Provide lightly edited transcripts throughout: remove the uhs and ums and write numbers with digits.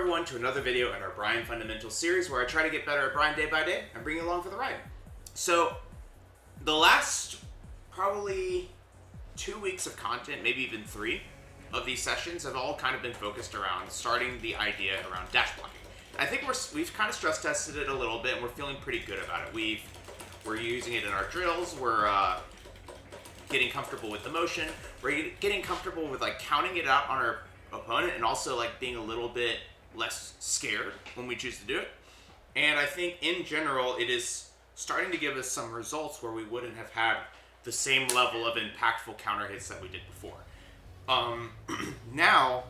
everyone to another video in our Bryan Fundamentals series where I try to get better at Bryan day by day and bring you along for the ride. So, the last probably 2 weeks of content, maybe even 3 of these sessions have all kind of been focused around starting the idea around dash blocking. I think we've kind of stress tested it a little bit and we're feeling pretty good about it. We're using it in our drills, we're getting comfortable with the motion, we're getting comfortable with like counting it out on our opponent and also like being a little bit less scared when we choose to do it. And I think in general it is starting to give us some results where we wouldn't have had the same level of impactful counter hits that we did before. Now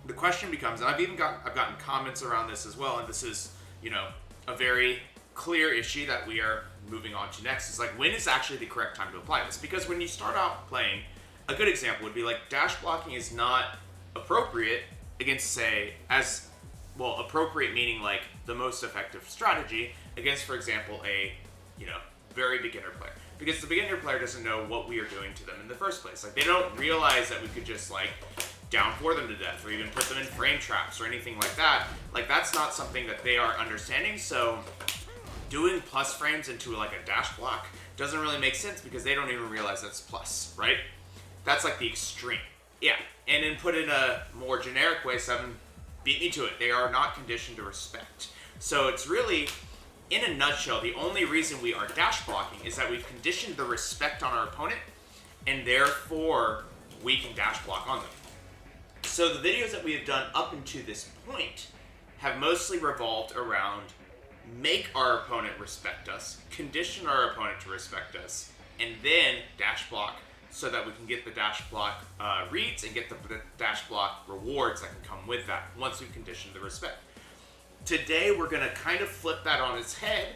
the question becomes, and I've gotten comments around this as well, and this is, you know, a very clear issue that we are moving on to next, is like, when is actually the correct time to apply this? Because when you start out playing, a good example would be like dash blocking is not appropriate against, say, as well, appropriate meaning like the most effective strategy against, for example, a, you know, very beginner player. Because the beginner player doesn't know what we are doing to them in the first place. Like, they don't realize that we could just like down for them to death or even put them in frame traps or anything like that. Like, that's not something that they are understanding. So doing plus frames into like a dash block doesn't really make sense because they don't even realize that's plus, right? That's like the extreme. Yeah, and then put in a more generic way, 7, beat me to it. They are not conditioned to respect. So it's really, in a nutshell, the only reason we are dash blocking is that we've conditioned the respect on our opponent, and therefore we can dash block on them. So the videos that we have done up until this point have mostly revolved around make our opponent respect us, condition our opponent to respect us, and then dash block so that we can get the dash block reads and get the dash block rewards that can come with that once we've conditioned the respect. Today we're going to kind of flip that on its head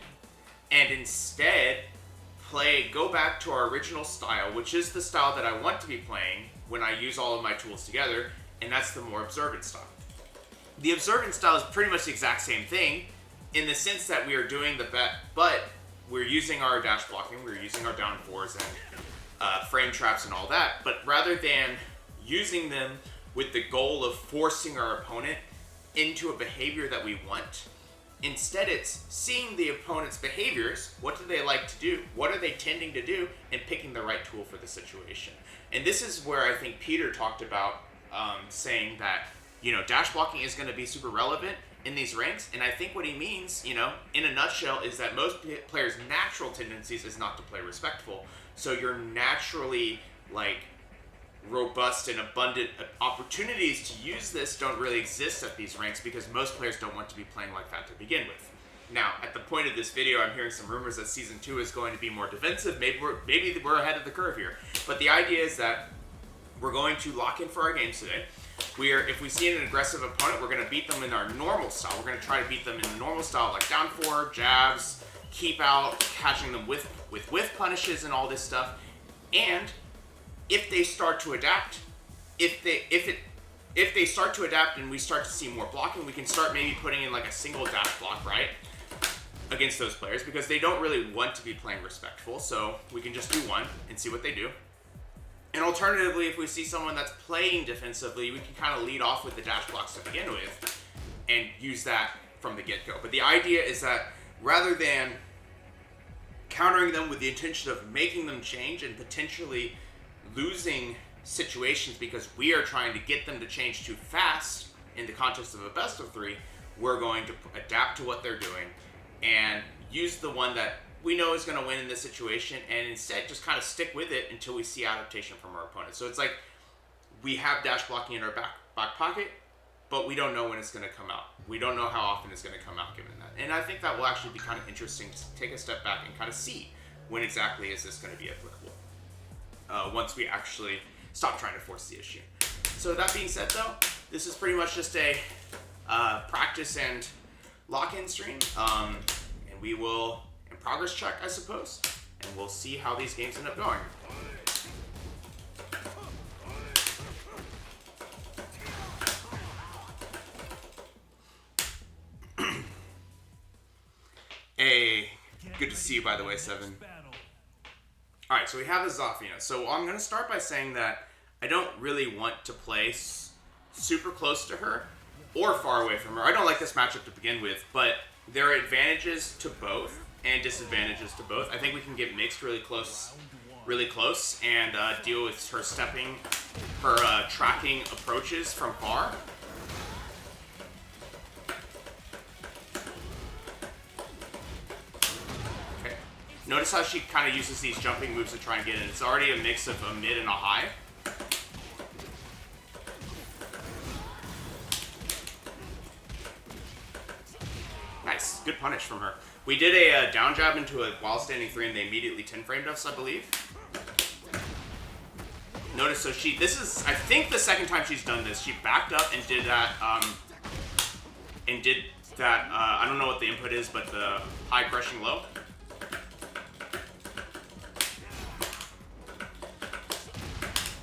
and instead go back to our original style, which is the style that I want to be playing when I use all of my tools together, and that's the more observant style. The observant style is pretty much the exact same thing in the sense that we are doing the bet, but we're using our dash blocking, we're using our down fours and frame traps and all that, but rather than using them with the goal of forcing our opponent into a behavior that we want, instead it's seeing the opponent's behaviors, what do they like to do, what are they tending to do, and picking the right tool for the situation. And this is where I think Peter talked about saying that, you know, dash blocking is going to be super relevant in these ranks, and I think what he means, you know, in a nutshell, is that most players' natural tendencies is not to play respectful. So your naturally, like, robust and abundant opportunities to use this don't really exist at these ranks because most players don't want to be playing like that to begin with. Now, at the point of this video, I'm hearing some rumors that Season 2 is going to be more defensive. Maybe we're ahead of the curve here. But the idea is that we're going to lock in for our games today. If we see an aggressive opponent, we're going to beat them in our normal style. We're going to try to beat them in the normal style, like down 4, jabs, keep out, catching them with whiff punishes and all this stuff. And if they start to adapt, if they start to adapt and we start to see more blocking, we can start maybe putting in like a single dash block, right, against those players, because they don't really want to be playing respectful. So we can just do one and see what they do. And alternatively, if we see someone that's playing defensively, we can kind of lead off with the dash blocks to begin with and use that from the get-go. But the idea is that rather than countering them with the intention of making them change and potentially losing situations because we are trying to get them to change too fast in the context of a best of 3, we're going to adapt to what they're doing and use the one that we know is going to win in this situation, and instead just kind of stick with it until we see adaptation from our opponent. So it's like we have dash blocking in our back pocket, but we don't know when it's going to come out. We don't know how often it's going to come out given that. And I think that will actually be kind of interesting to take a step back and kind of see when exactly is this going to be applicable once we actually stop trying to force the issue. So that being said, though, this is pretty much just a practice and lock-in stream, and we will progress check, I suppose, and we'll see how these games end up going. Hey, good to see you, by the way, 7. Alright, so we have a Zafina. So I'm going to start by saying that I don't really want to play super close to her or far away from her. I don't like this matchup to begin with, but there are advantages to both and disadvantages to both. I think we can get mixed really close, and deal with her stepping, her tracking approaches from far. Okay. Notice how she kind of uses these jumping moves to try and get in. It's already a mix of a mid and a high. Nice. Good punish from her. We did a down jab into a while standing 3 and they immediately 10-framed us, I believe. Notice, so this is, I think, the second time she's done this. She backed up and did that, I don't know what the input is, but the high crushing low.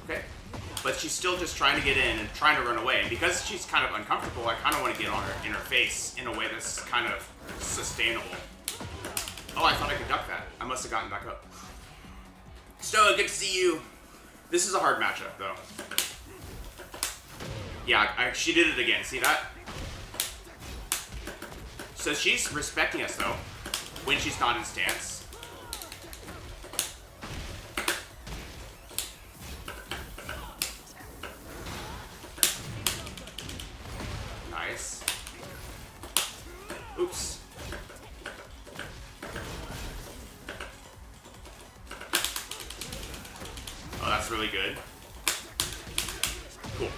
Okay. But she's still just trying to get in and trying to run away. And because she's kind of uncomfortable, I kind of want to get on her in her face in a way that's kind of sustainable. Oh, I thought I could duck that. I must have gotten back up. Stoa, good to see you. This is a hard matchup, though. Yeah, she did it again. See that? So she's respecting us, though, when she's not in stance. Nice. Oops. Oh, that's really good. Cool.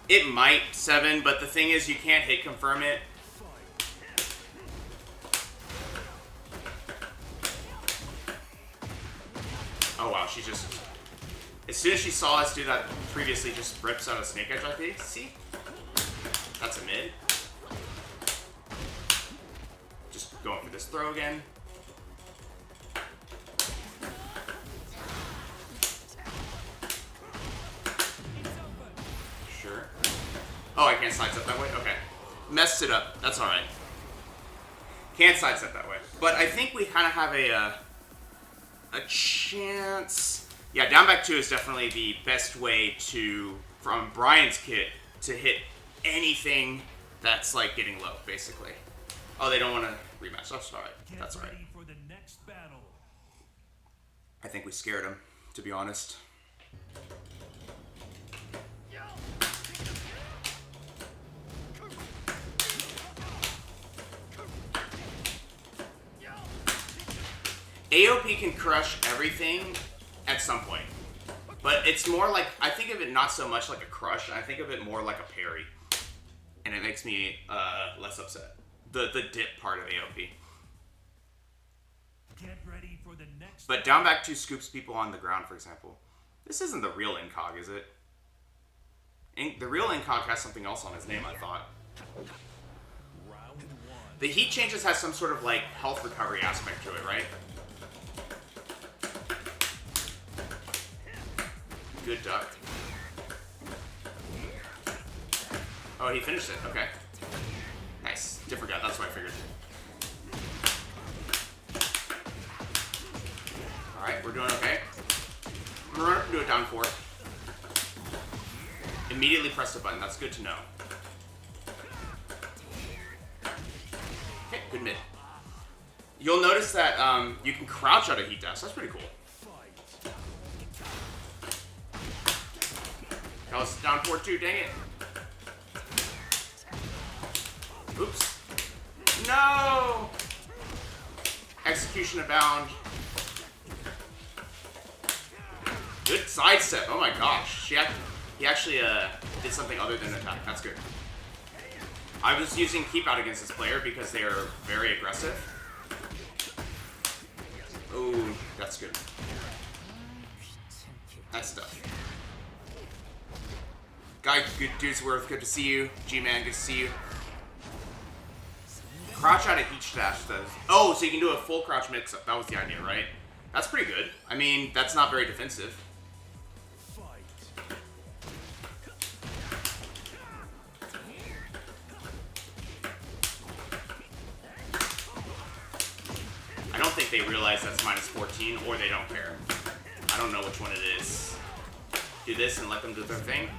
It might 7, but the thing is you can't hit confirm it. Oh wow, she just... As soon as she saw us do that previously, just rips out a snake edge, I think. See? That's a mid. Just going for this throw again. Sure. Oh, I can't sidestep that way? Okay. Messed it up. That's alright. Can't sidestep that way. But I think we kind of have a chance. Yeah, down back 2 is definitely the best way to, from Bryan's kit, to hit anything that's like getting low, basically. Oh, they don't want to rematch. That's alright. That's alright. I think we scared him, to be honest. AOP can crush everything at some point. But it's more like, I think of it not so much like a crush, I think of it more like a parry. And it makes me less upset. The dip part of AOP. Get ready for the next. But down back 2 scoops people on the ground, for example. This isn't the real incog, is it? The real incog has something else on his name, I thought. The heat changes has some sort of like health recovery aspect to it, right? Good duck. Oh, he finished it. Okay. Nice. Different guy. That's what I figured. Alright, we're doing okay. I'm gonna run up and do it down 4. Immediately press the button. That's good to know. Okay, good mid. You'll notice that you can crouch out of heat dash. That's pretty cool. That was down 4-2, dang it. Oops. No! Execution abound. Good sidestep. Oh my gosh. He actually did something other than attack. That's good. I was using keep out against this player because they are very aggressive. Ooh, that's good. Nice stuff. Guy, good dude's worth. Good to see you. G-Man, good to see you. Crouch out of each dash does. Oh, so you can do a full crouch mix-up. That was the idea, right? That's pretty good. I mean, that's not very defensive. I don't think they realize that's -14, or they don't care. I don't know which one it is. Do this and let them do their thing.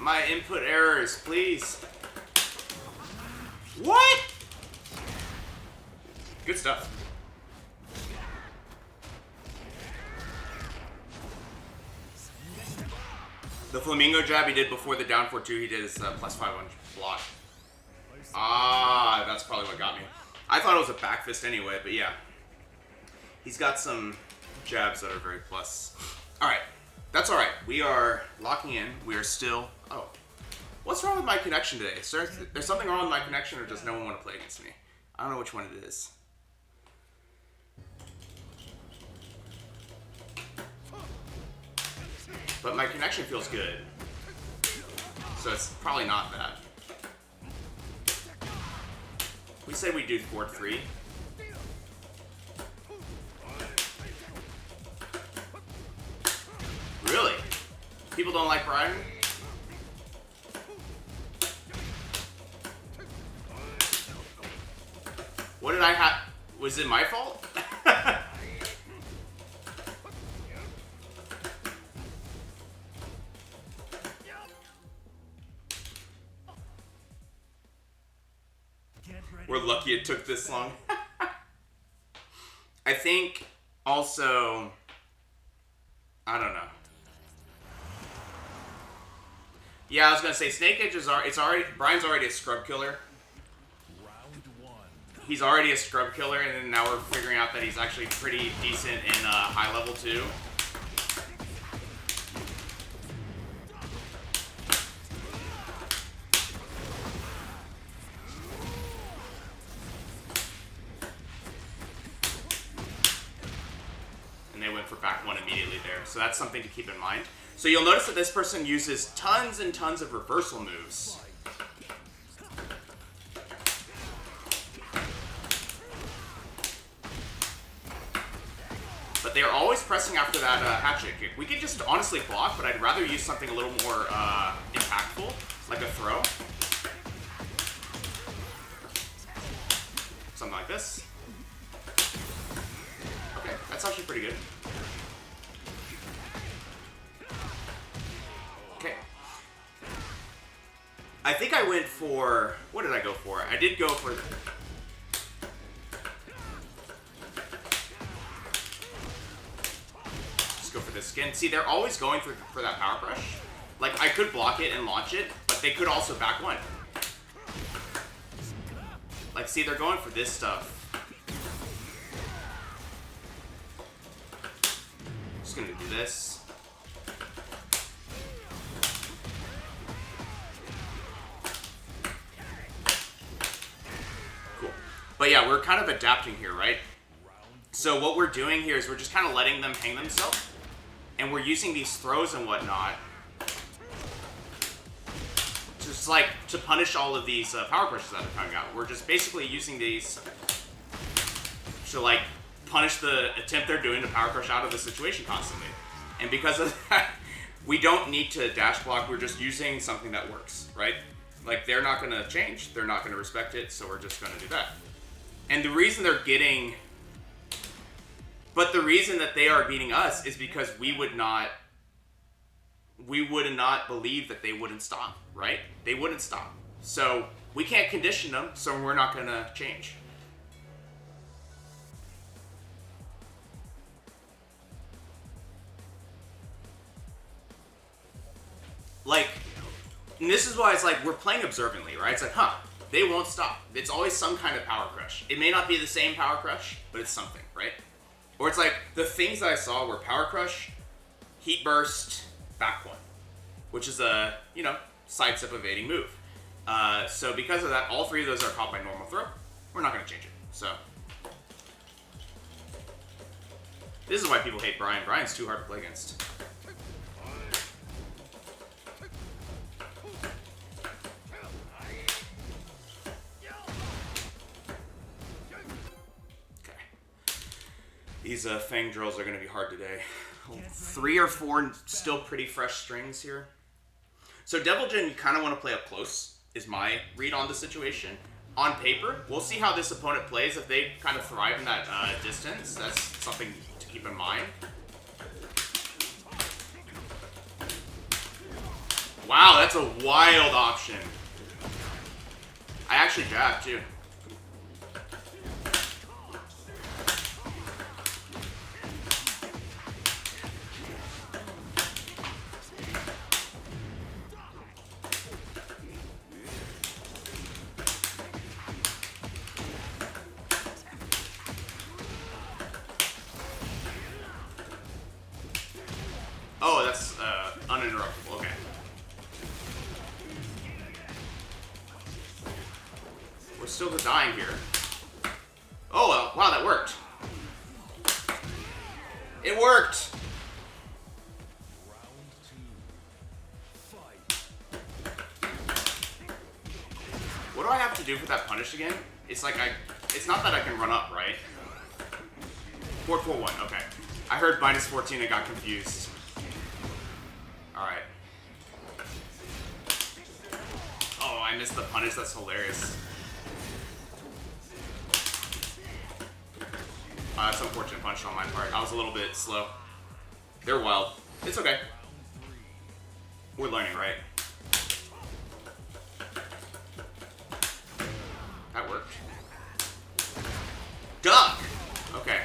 my input errors, please. What? Good stuff. The flamingo jab he did before the down 4-2, he did his +5 on block. Ah, that's probably what got me. I thought it was a back fist anyway, but yeah. He's got some jabs that are very plus. Alright, that's alright. We are locking in. We are still... Oh. What's wrong with my connection today? Sir, there's something wrong with my connection, or does no one want to play against me? I don't know which one it is. But my connection feels good. So it's probably not that. We said we do 4-3. Really? People don't like Bryan? What did I have? Was it my fault? We're lucky it took this long. I think also, I don't know. Yeah, I was gonna say Snake Edge is Bryan's already a scrub killer. He's already a scrub killer, and then now we're figuring out that he's actually pretty decent in high level too. And they went for back one immediately there, so that's something to keep in mind. So you'll notice that this person uses tons and tons of reversal moves. But they're always pressing after that hatchet kick. We could just honestly block, but I'd rather use something a little more impactful, like a throw. Something like this. Okay, that's actually pretty good. Okay. I think I went for... What did I go for? I did go for... Go for this skin. See, they're always going for that power crush. Like, I could block it and launch it, but they could also back one. Like, see, they're going for this stuff. Just gonna do this. Cool. But yeah, we're kind of adapting here, right? So what we're doing here is we're just kind of letting them hang themselves. And we're using these throws and whatnot, just like to punish all of these power crushes that are coming out. We're just basically using these to like punish the attempt they're doing to power crush out of the situation constantly. And because of that, we don't need to dash block. We're just using something that works, right? Like, they're not going to change. They're not going to respect it. So we're just going to do that. And the reason they're getting... But the reason that they are beating us is because we would not believe that they wouldn't stop, right? They wouldn't stop. So we can't condition them, so we're not going to change. Like, and this is why it's like we're playing observantly, right? It's like, huh, they won't stop. It's always some kind of power crush. It may not be the same power crush, but it's something, right? Or it's like, the things that I saw were Power Crush, Heat Burst, Back One, which is a, you know, sidestep evading move. So because of that, all three of those are caught by normal throw. We're not going to change it. So this is why people hate Bryan. Bryan's too hard to play against. These Fang drills are going to be hard today. 3 or 4 still pretty fresh strings here. So Devil Jin, you kind of want to play up close, is my read on the situation. On paper, we'll see how this opponent plays. If they kind of thrive in that distance, that's something to keep in mind. Wow, that's a wild option. I actually jab too. Oh, that's uninterruptible. Okay. We're still dying here. Oh, well, wow, that worked. It worked. What do I have to do for that punish again? It's like it's not that I can run up, right? 4-4-1, okay. I heard -14 and got confused. Alright. Oh, I missed the punish, that's hilarious. That's unfortunate punch on my part. I was a little bit slow. They're wild. It's okay. We're learning, right? That worked. Duck! Okay.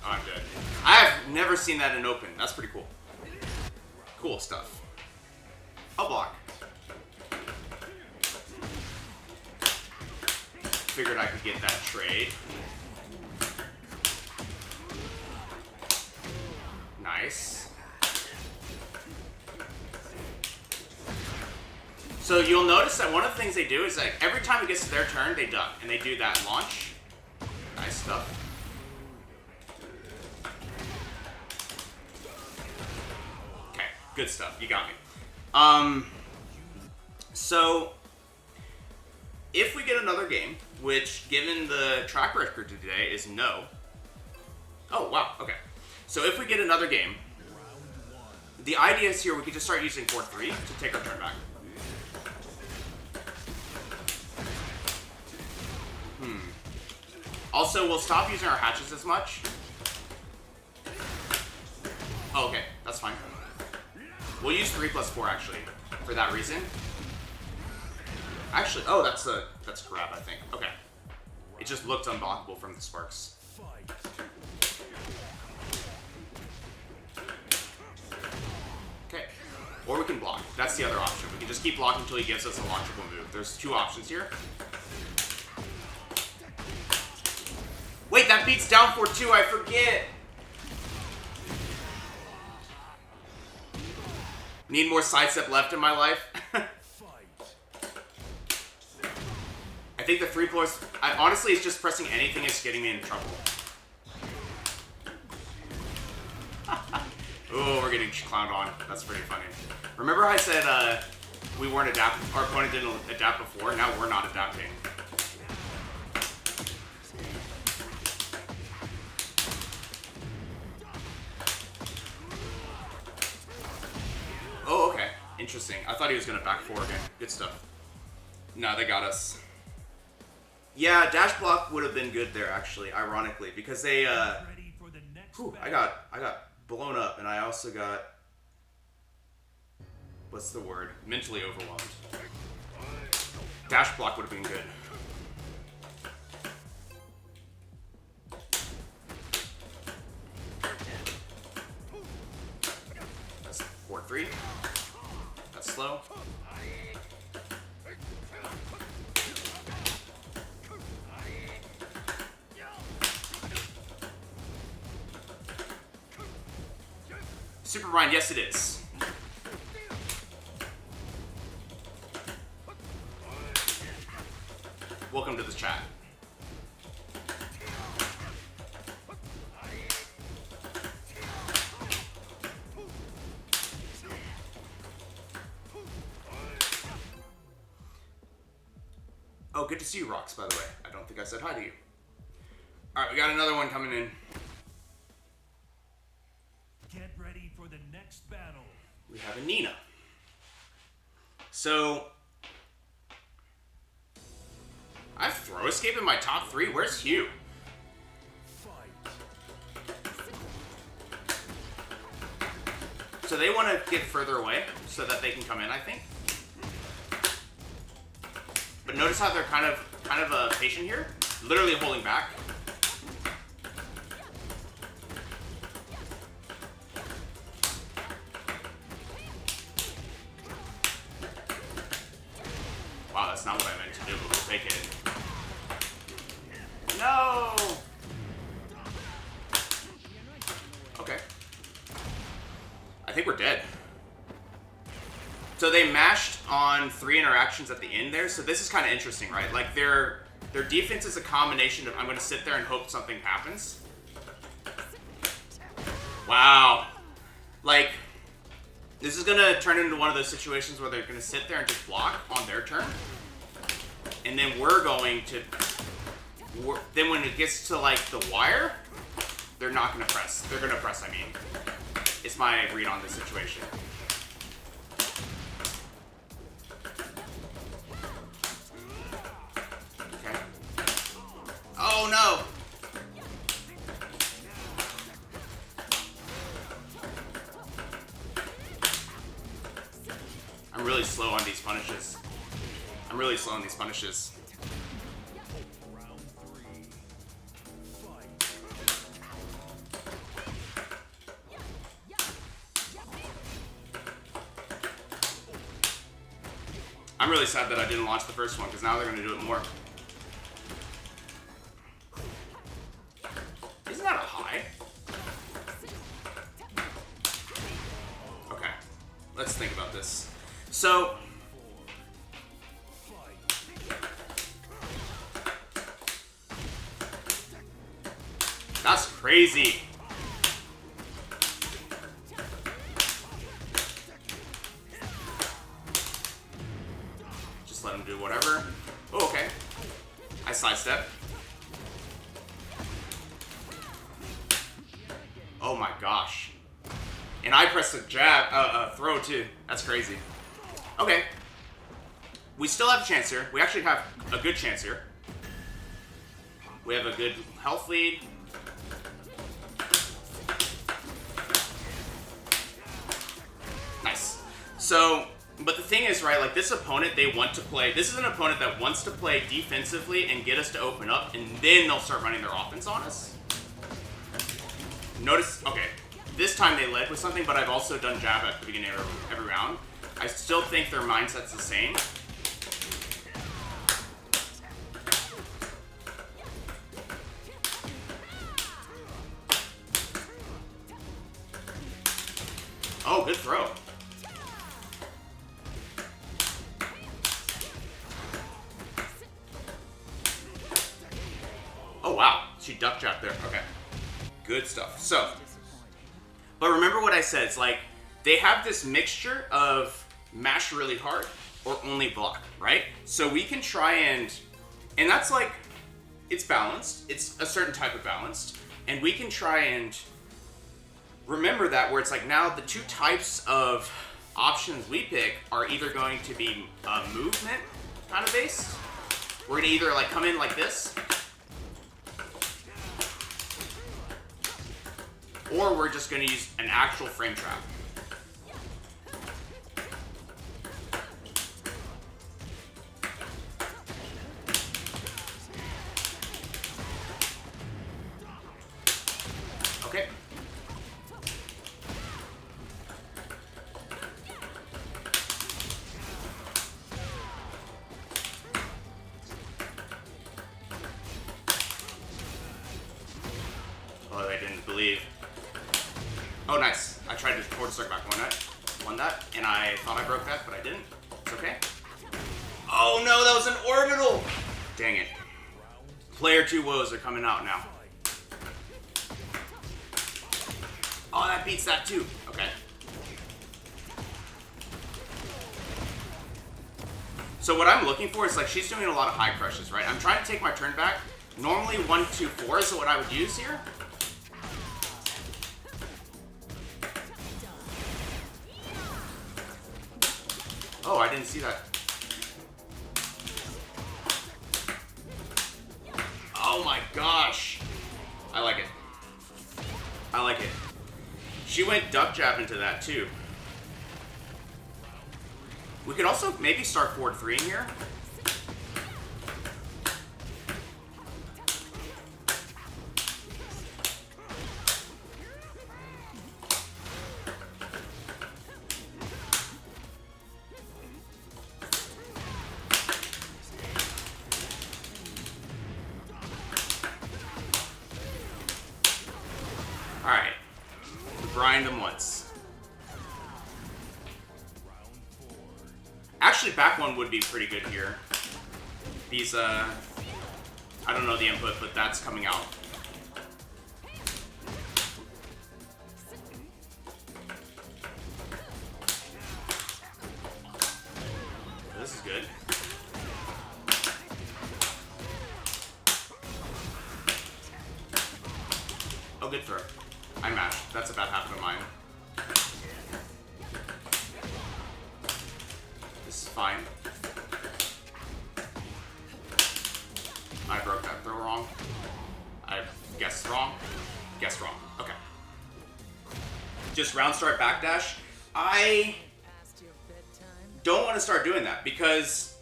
I'm dead. I have never seen that in open. That's pretty cool. Cool stuff. I'll block. Figured I could get that trade. Nice. So you'll notice that one of the things they do is like every time it gets to their turn, they duck and they do that launch. Nice stuff. Okay, good stuff. You got me. So if we get another game, which given the track record today is no. Oh, wow, okay. So if we get another game, the idea is here we could just start using 4-3 to take our turn back. Also, we'll stop using our hatches as much. Oh, okay, that's fine. We'll use 3+4 actually, for that reason. Actually, oh, that's grab, I think. Okay. It just looked unblockable from the sparks. Okay. Or we can block. That's the other option. We can just keep blocking until he gives us a launchable move. There's two options here. Wait, that beats down for 2, I forget! Need more sidestep left in my life? I think the 3+, honestly, it's just pressing anything is getting me in trouble. Oh, we're getting clowned on. That's pretty funny. Remember how I said we weren't adapting, our opponent didn't adapt before? Now we're not adapting. Oh, okay. Interesting. I thought he was going to back 4 again. Good stuff. No, they got us. Yeah, dash block would have been good there, actually, ironically, because they, whew, I got blown up, and I also got, what's the word? Mentally overwhelmed. Dash block would have been good. That's 4-3. That's slow. Super Bryan, yes it is. Welcome to the chat. Oh, good to see you, Rox, by the way. I don't think I said hi to you. Alright, we got another one coming in. Get ready for the next battle. We have a Nina. So I have throw escape in my top 3. Where's Hugh? So they want to get further away so that they can come in, I think. But notice how they're kind of patient here, literally holding back. Wow, that's not what I meant to do, but we'll take it. No! Okay. I think we're dead. So they mashed on 3 interactions at the end there, so this is kind of interesting, right? Like, their defense is a combination of, I'm going to sit there and hope something happens. Wow. Like, this is going to turn into one of those situations where they're going to sit there and just block on their turn. And then we're going to... Then when it gets to, like, the wire, they're not going to press. They're going to press, I mean. It's my read on this situation. Okay. Oh, no! I'm really slow on these punishes. I'm really sad that I didn't launch the first one, because now they're going to do it more. Isn't that a high? Okay. Let's think about this. So... That's crazy. Just let him do whatever. Oh, okay. I sidestep. Oh my gosh. And I pressed a jab, throw too. That's crazy. Okay. We still have a chance here. We actually have a good chance here. We have a good health lead. Nice. So, but the thing is, right, like this opponent, they want to play, this is an opponent that wants to play defensively and get us to open up, and then they'll start running their offense on us. Notice, okay, this time they led with something, but I've also done jab at the beginning of every round. I still think their mindset's the same. Oh, good throw. Oh, wow. She duck jabbed there. Okay. Good stuff. So, but remember what I said. It's like, they have this mixture of mash really hard or only block, right? So we can try and that's like, it's balanced. It's a certain type of balanced. And we can try and remember that, where it's like now the 2 types of options we pick are either going to be movement kind of based. We're going to either like come in like this, or we're just going to use an actual frame trap. Okay. Oh, I didn't believe. Oh, nice. I tried to forward circle back won that, and I thought I broke that, but I didn't. It's okay. Oh no, that was an orbital! Dang it. Player 2 woes are coming out now. Oh, that beats that too. Okay. So what I'm looking for is, like, she's doing a lot of high crushes, right? I'm trying to take my turn back. Normally 1, 2, 4 is what I would use here. Oh, I didn't see that. Oh my gosh. I like it. I like it. She went duck jab into that too. We could also maybe start forward 3 in here. Alright. Grind them once. Actually, back one would be pretty good here. These, I don't know the input, but that's coming out. This is good. Oh, good throw. I mashed. That's about half of mine. This is fine. I broke that throw wrong. I guessed wrong. Guessed wrong. Okay. Just round start backdash. I don't want to start doing that because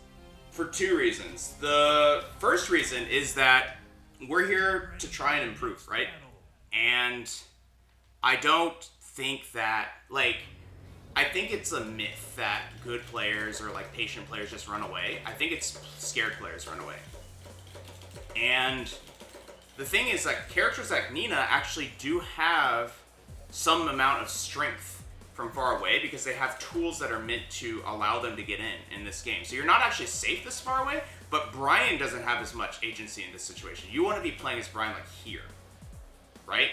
for 2 reasons. The first reason is that we're here to try and improve, right? And I don't think that, like, I think it's a myth that good players or, like, patient players just run away. I think it's scared players run away. And the thing is, like, characters like Nina actually do have some amount of strength from far away because they have tools that are meant to allow them to get in this game. So you're not actually safe this far away, but Bryan doesn't have as much agency in this situation. You want to be playing as Bryan, like, here. Right?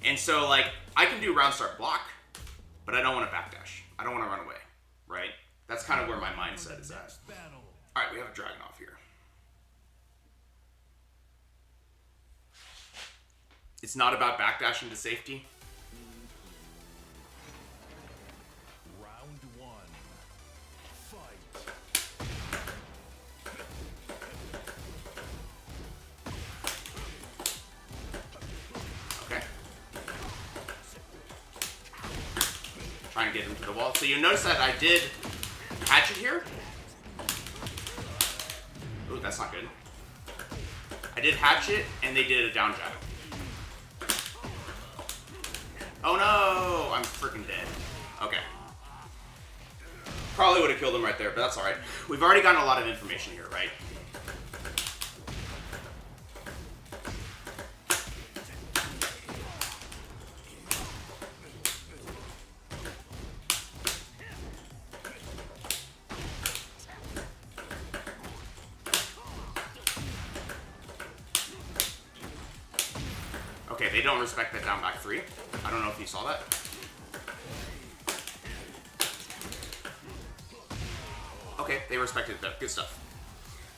And so, like, I can do round start block, but I don't want to backdash. I don't want to run away, right? That's kind of where my mindset is at. All right, we have a Dragunov here. It's not about backdashing to safety. Round 1. Fight. Okay. Trying to get him to the wall. So you notice that I did hatchet here. Ooh, that's not good. I did hatchet, and they did a down jab. Oh no! I'm freaking dead. Okay. Probably would have killed him right there, but that's alright. We've already gotten a lot of information here, right? Okay, they don't respect that down back 3. I don't know if you saw that. Okay, they respected that. Good stuff.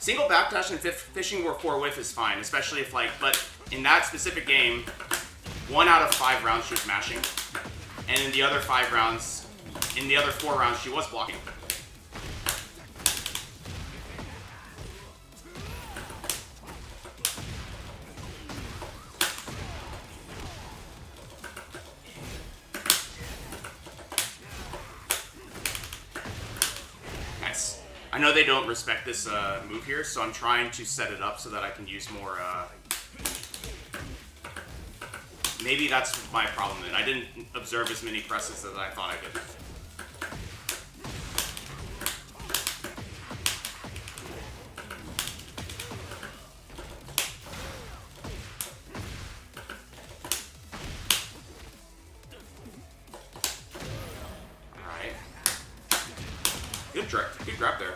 Single backdash and fishing war 4 whiff is fine, especially if, like, but in that specific game, 1 out of 5 rounds she was mashing. And in the other 5 rounds, in the other 4 rounds, she was blocking. I know they don't respect this move here, so I'm trying to set it up so that I can use more... Maybe that's my problem then. I didn't observe as many presses as I thought I did. Alright. Good grab there.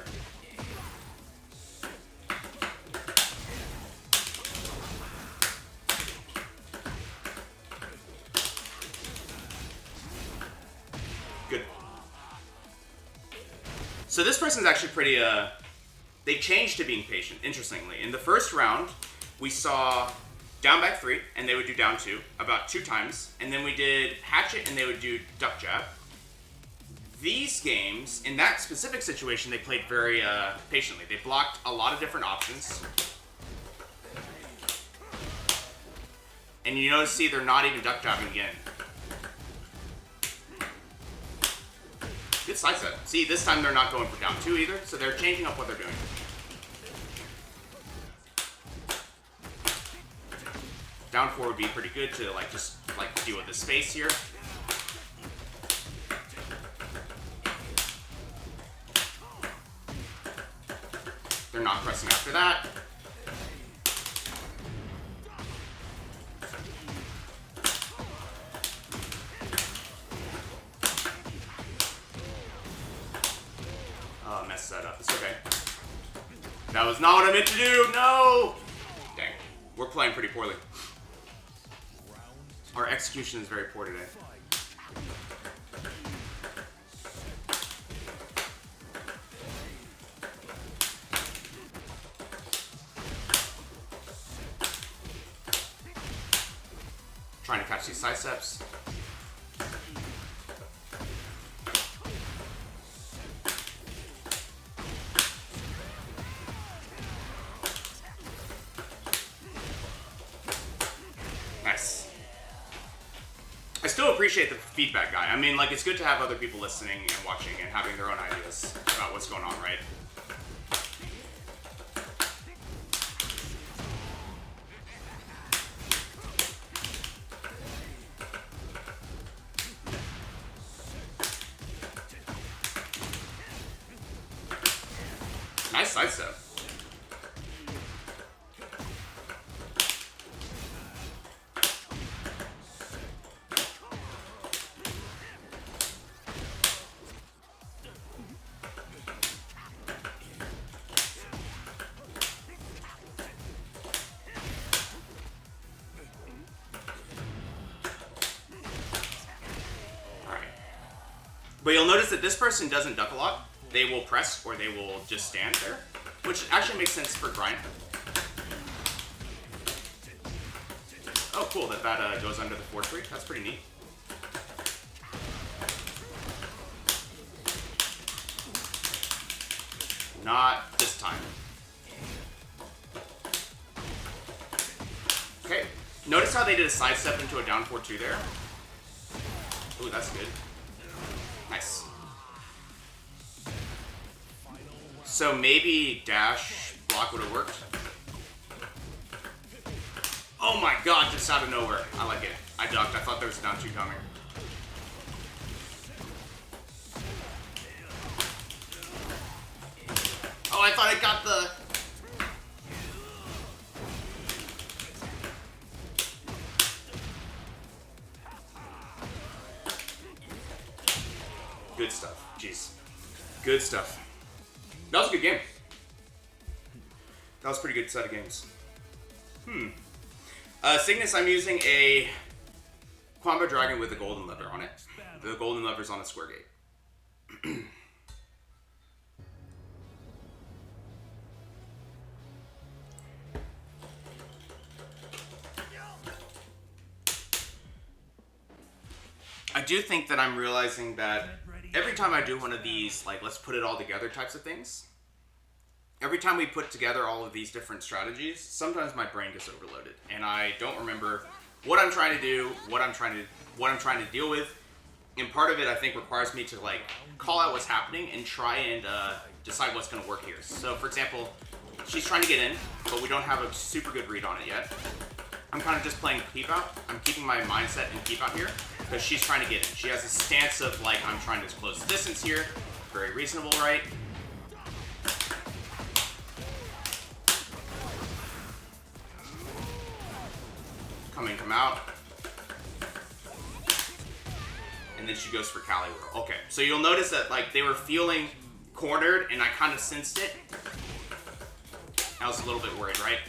Good. So this person's actually pretty, they changed to being patient, interestingly. In the first round, we saw down back 3, and they would do down 2, about 2 times. And then we did hatchet, and they would do duck jab. these games, in that specific situation, they played very patiently. They blocked a lot of different options. And you notice, see, they're not even duck jabbing again. Good side set. See, this time they're not going for down 2 either, so they're changing up what they're doing. Down 4 would be pretty good to like just like deal with the space here. They're not pressing after that. Oh, I messed that up. It's okay. That was not what I meant to do. No! Dang. We're playing pretty poorly. Our execution is very poor today. Trying to catch these side steps. Nice. I still appreciate the feedback, guy. I mean, like, it's good to have other people listening and watching and having their own ideas about what's going on, right? Nice sidestep. But you'll notice that this person doesn't duck a lot. They will press or they will just stand there, which actually makes sense for Bryan. Oh, cool, that goes under the 4-3. That's pretty neat. Not this time. Okay, notice how they did a sidestep into a down 4-2 there? Ooh, that's good. Nice. So maybe dash block would have worked. Oh my god, just out of nowhere. I like it. I ducked. I thought there was a down 2 coming. Oh, I thought I got the... Good stuff. Jeez. Good stuff. That was a good game. That was a pretty good set of games. Cygnus, I'm using a Combo Dragon with a golden lever on it. The golden lever's on a square gate. I do think that I'm realizing that every time I do one of these, like, let's put it all together types of things, every time we put together all of these different strategies, sometimes my brain gets overloaded and I don't remember what I'm trying to do, what I'm trying to deal with. And part of it, I think, requires me to like call out what's happening and try and decide what's going to work here. So, for example, she's trying to get in, but we don't have a super good read on it yet. I'm kind of just playing keep out. I'm keeping my mindset in keep out here because she's trying to get in. She has a stance of like, I'm trying to close the distance here. Very reasonable, right? Come in, come out. And then she goes for Cali Whirl. Okay, so you'll notice that like they were feeling cornered and I kind of sensed it. I was a little bit worried, right?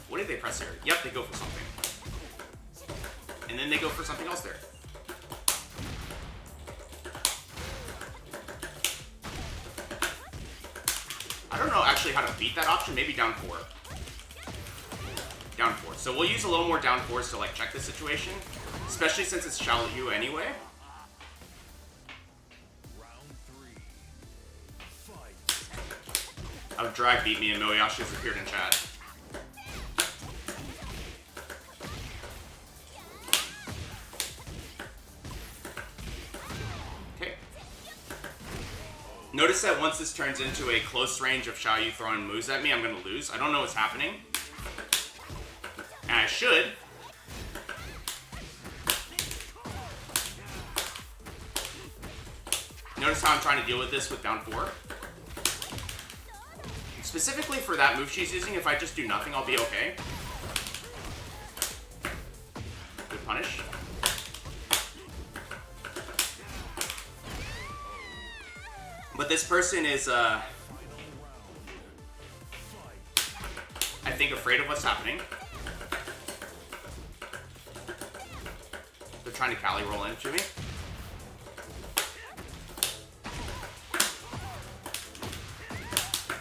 What did they press here? Yep, they go for something. And then they go for something else there. I don't know actually how to beat that option. Maybe down 4. Down 4. So we'll use a little more down 4s to like check the situation. Especially since it's Xiaoyu anyway. of Drag beat me and Moyashi has appeared in chat. Okay. Notice that once this turns into a close range of Xiaoyu throwing moves at me, I'm going to lose. I don't know what's happening. And I should. Notice how I'm trying to deal with this with down 4. Specifically for that move she's using, if I just do nothing, I'll be okay. Good punish. But this person is, I think, afraid of what's happening. They're trying to Cali roll into me.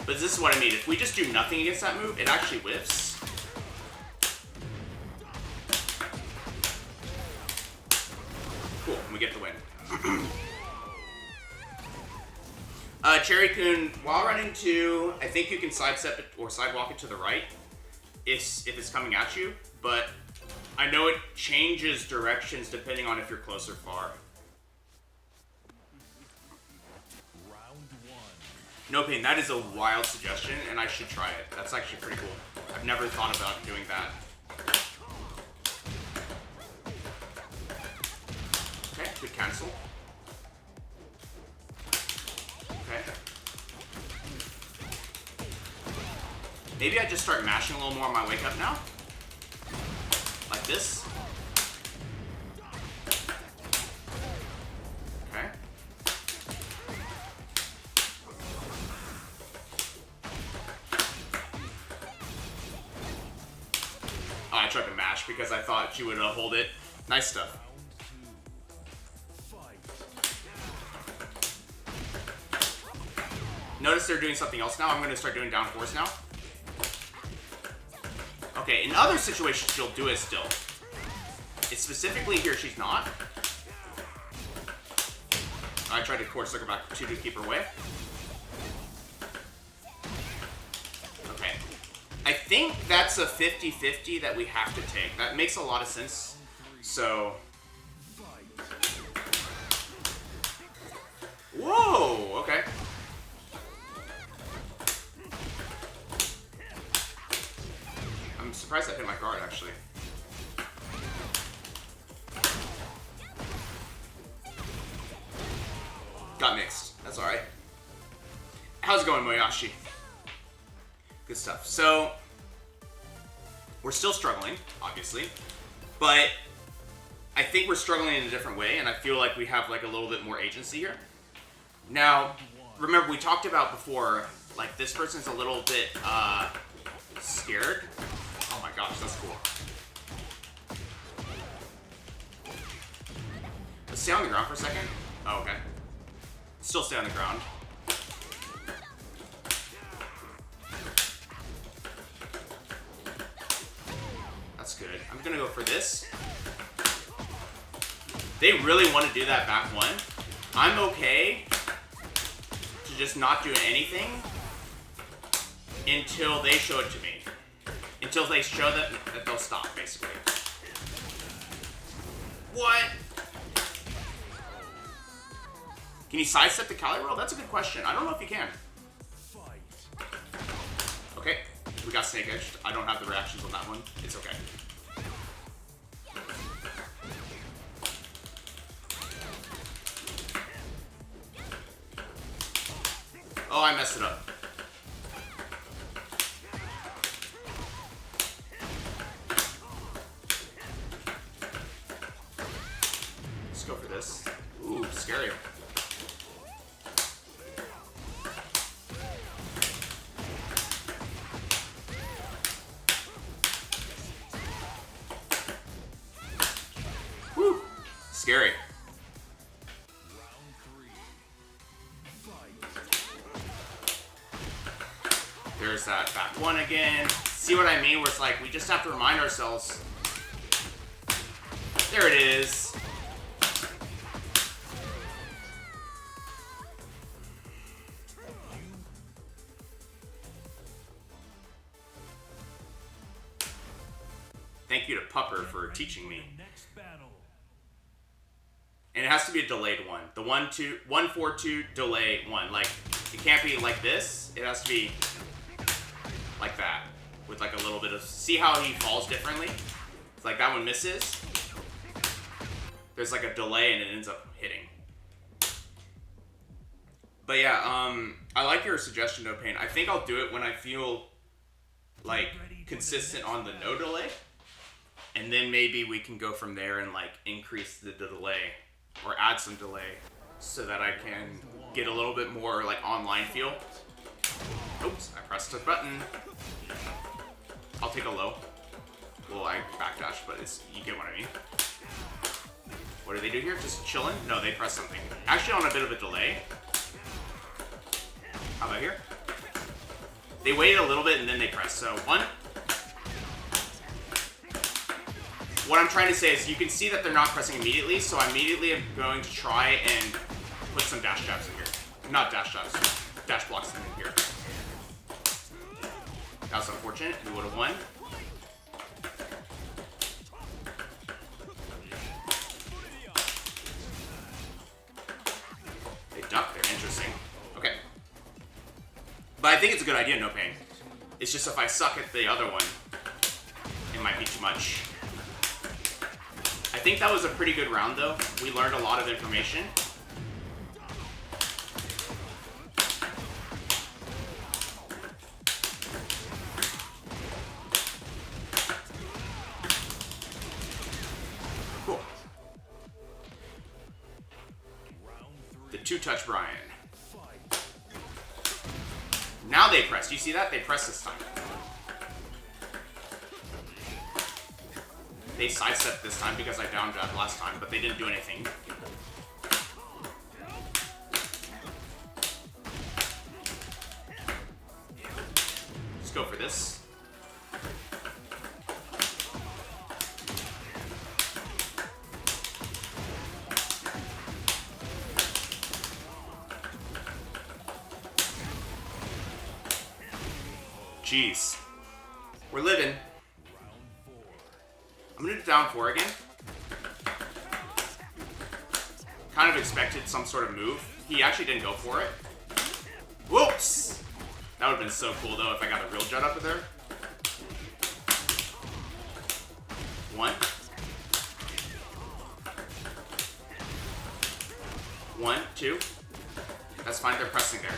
But this is what I mean. If we just do nothing against that move, it actually whiffs. Cool, and we get the win. Cherry-kun, while running 2, I think you can sidestep it or sidewalk it to the right if it's coming at you, but I know it changes directions depending on if you're close or far. No pain, that is a wild suggestion, and I should try it. That's actually pretty cool. I've never thought about doing that. Okay, good cancel. Okay. Maybe I just start mashing a little more on my wake up now. Like this. Okay. Oh, I tried to mash because I thought she would hold it. Nice stuff. Notice they're doing something else now. I'm going to start doing down 4s now. Okay, in other situations, she'll do it still. It's specifically here she's not. I tried to core circle back 2 to keep her away. Okay. I think that's a 50-50 that we have to take. That makes a lot of sense. So... Whoa! Okay. I'm surprised I hit my guard, actually. Got mixed. That's alright. How's it going, Moyashi? Good stuff. So, we're still struggling, obviously. But I think we're struggling in a different way, and I feel like we have like a little bit more agency here. Now, remember we talked about before, like this person's a little bit scared. Oh my gosh, that's cool. Let's stay on the ground for a second. Oh, okay. Still stay on the ground. That's good. I'm gonna go for this. They really want to do that back 1. I'm okay to just not do anything until they show it to me. Until they show that they'll stop, basically. What? Can you sidestep the Cali roll? That's a good question. I don't know if you can. Okay, we got snake edged. I don't have the reactions on that one. It's okay. Oh, I messed it up. Let's go for this. Ooh, scary. Woo, scary. There's that back 1 again. See what I mean? Where it's like, we just have to remind ourselves. There it is. Thank you to Pupper for teaching me. Next battle. And it has to be a delayed one. The 1-4-2 delay one. Like, it can't be like this. It has to be like that. With like a little bit of... See how he falls differently? It's like that one misses. There's like a delay and it ends up hitting. But yeah, I like your suggestion, No Pain. I think I'll do it when I feel like consistent on the no delay. And then maybe we can go from there and like increase the delay or add some delay so that I can get a little bit more like online feel. Oops, I pressed a button. I'll take a low. Well, I backdash, but it's, you get what I mean. What do they do here? Just chilling? No, they press something. Actually on a bit of a delay. How about here? They waited a little bit and then they press. So one. What I'm trying to say is you can see that they're not pressing immediately, so I immediately am going to try and put some dash jabs in here. Not dash jabs, dash blocks in here. That was unfortunate. We would have won. They duck. They're interesting. Okay. But I think it's a good idea, No Pain. It's just if I suck at the other one, it might be too much. I think that was a pretty good round, though. We learned a lot of information. Cool. The two-touch Bryan. Now they press. Do you see that? They press this time. They sidestepped this time because I down jabbed last time, but they didn't do anything. Let's go for this. Jeez. We're living. I'm gonna do down 4 again. Kind of expected some sort of move. He actually didn't go for it. Whoops! That would have been so cool though if I got a real jut up in there. 1. 1, 2. That's fine, they're pressing there.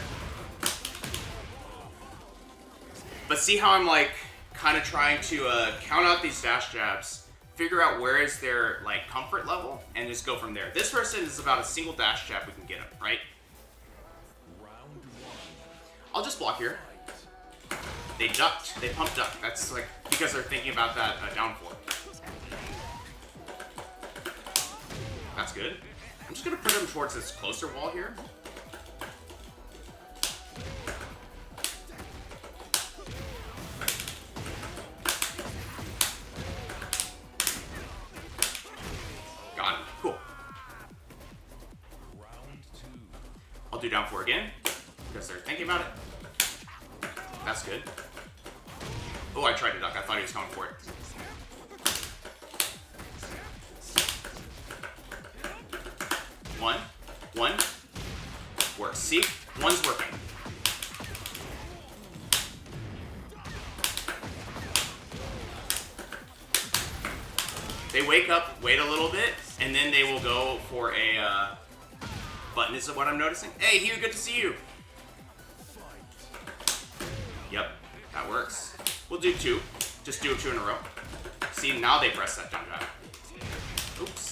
But see how I'm like kind of trying to count out these dash jabs, figure out where is their like comfort level, and just go from there. This person is about a single dash jab we can get him, right? I'll just block here. They ducked. They pumped up. That's like because they're thinking about that down 4. That's good. I'm just gonna put him towards this closer wall here. Got him. Cool. I'll do down 4 again because they're thinking about it. That's good. Oh, I tried to duck. I thought he was coming for it. One. Works. See? 1's working. They wake up, wait a little bit, and then they will go for a button is what I'm noticing. Hey, Hugh, good to see you. Yep, that works. We'll do 2. Just do 2 in a row. See, now they press that down jab. Oops.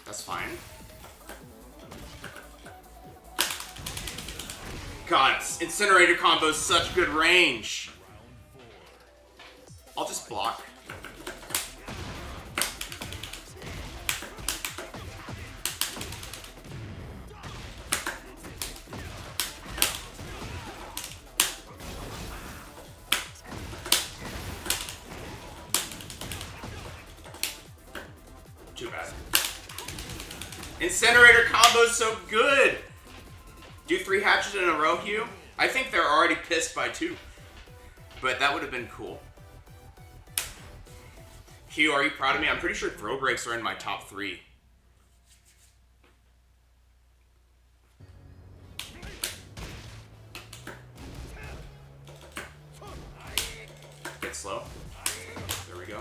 That's fine. God, Incinerator combo is such good range. I'll just block. Too bad. Incinerator combo's so good! Do 3 hatches in a row, Hugh? I think they're already pissed by 2. But that would have been cool. Hugh, are you proud of me? I'm pretty sure throw breaks are in my top 3. Get slow. There we go.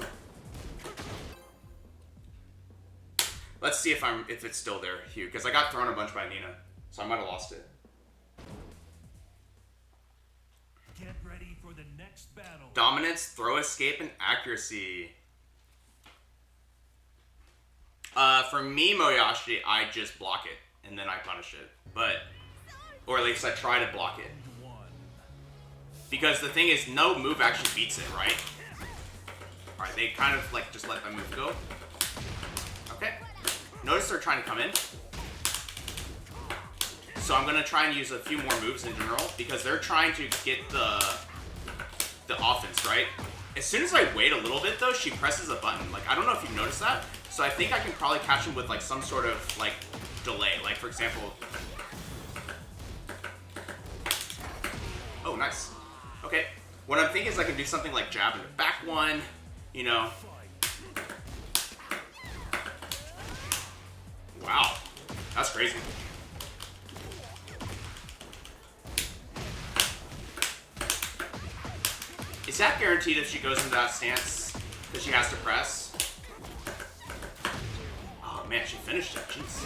Let's see if it's still there, Hugh, because I got thrown a bunch by Nina, so I might have lost it. Get ready for the next battle. Dominance, throw escape, and accuracy. For me, Moyashi, I just block it, and then I punish it. Or at least I try to block it. Because the thing is, no move actually beats it, right? Alright, they kind of, like, just let that move go. Okay. Notice they're trying to come in. So I'm going to try and use a few more moves in general, because they're trying to get the offense, right? As soon as I wait a little bit, though, she presses a button. Like, I don't know if you've noticed that. So I think I can probably catch him with, like, some sort of, like, delay. Like, for example... Oh, nice. Okay. What I'm thinking is I can do something like jab in the back one, you know. Wow. That's crazy. Is that guaranteed if she goes into that stance? Because she has to press? Oh man, she finished it. Jeez.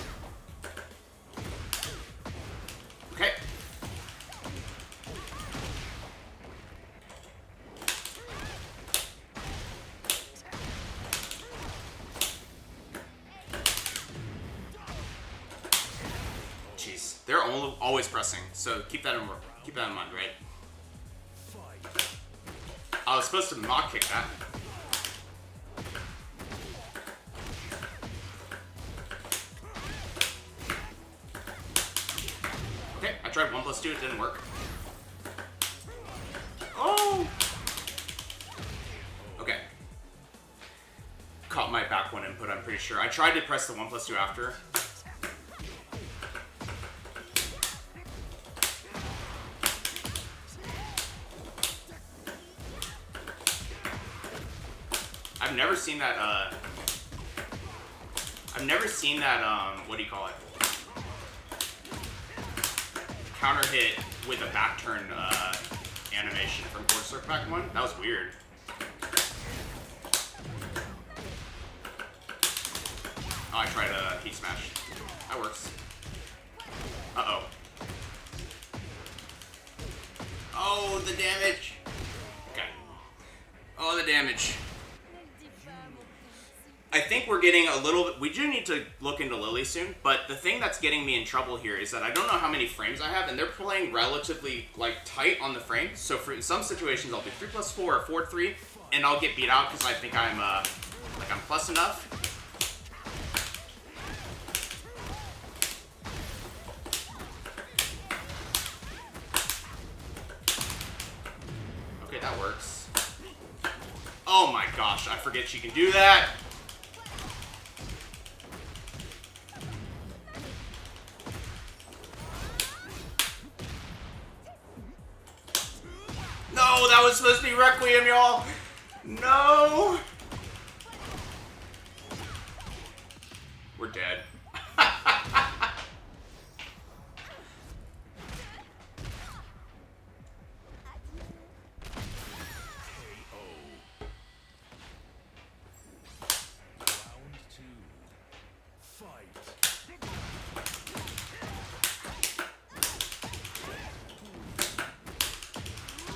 Okay. Jeez, they're always pressing, so keep that in mind, right? I was supposed to mock kick that. Okay, I tried 1+2, it didn't work. Oh! Okay. Caught my back one input, I'm pretty sure. I tried to press the 1+2 after. I've never seen that, what do you call it? Counter hit with a back turn, animation from Quarter Circle Back 1. That was weird. Oh, I tried a heat smash. That works. Uh-oh. Oh, the damage! Okay. Oh, the damage. I think we're getting a little bit... We do need to look into Lily soon, but the thing that's getting me in trouble here is that I don't know how many frames I have, and they're playing relatively, like, tight on the frame. So for in some situations, I'll do 3+4 or 4-3, and I'll get beat out because I think I'm, like, I'm plus enough. Okay, that works. Oh my gosh, I forget she can do that! No, that was supposed to be Requiem, y'all! No! We're dead.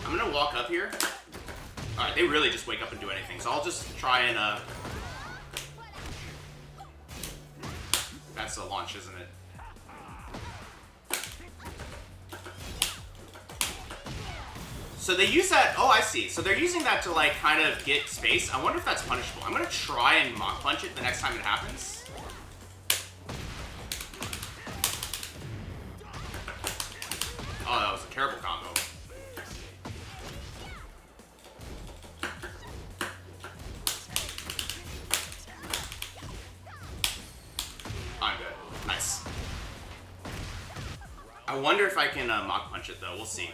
I'm gonna walk up here. Alright, they really just wake up and do anything, so I'll just try and, That's a launch, isn't it? So they use that... Oh, I see. So they're using that to, like, kind of get space. I wonder if that's punishable. I'm gonna try and mock punch it the next time it happens. Oh, that was a terrible combo. I'm good. wonder if I can Mach Punch it, though. We'll see.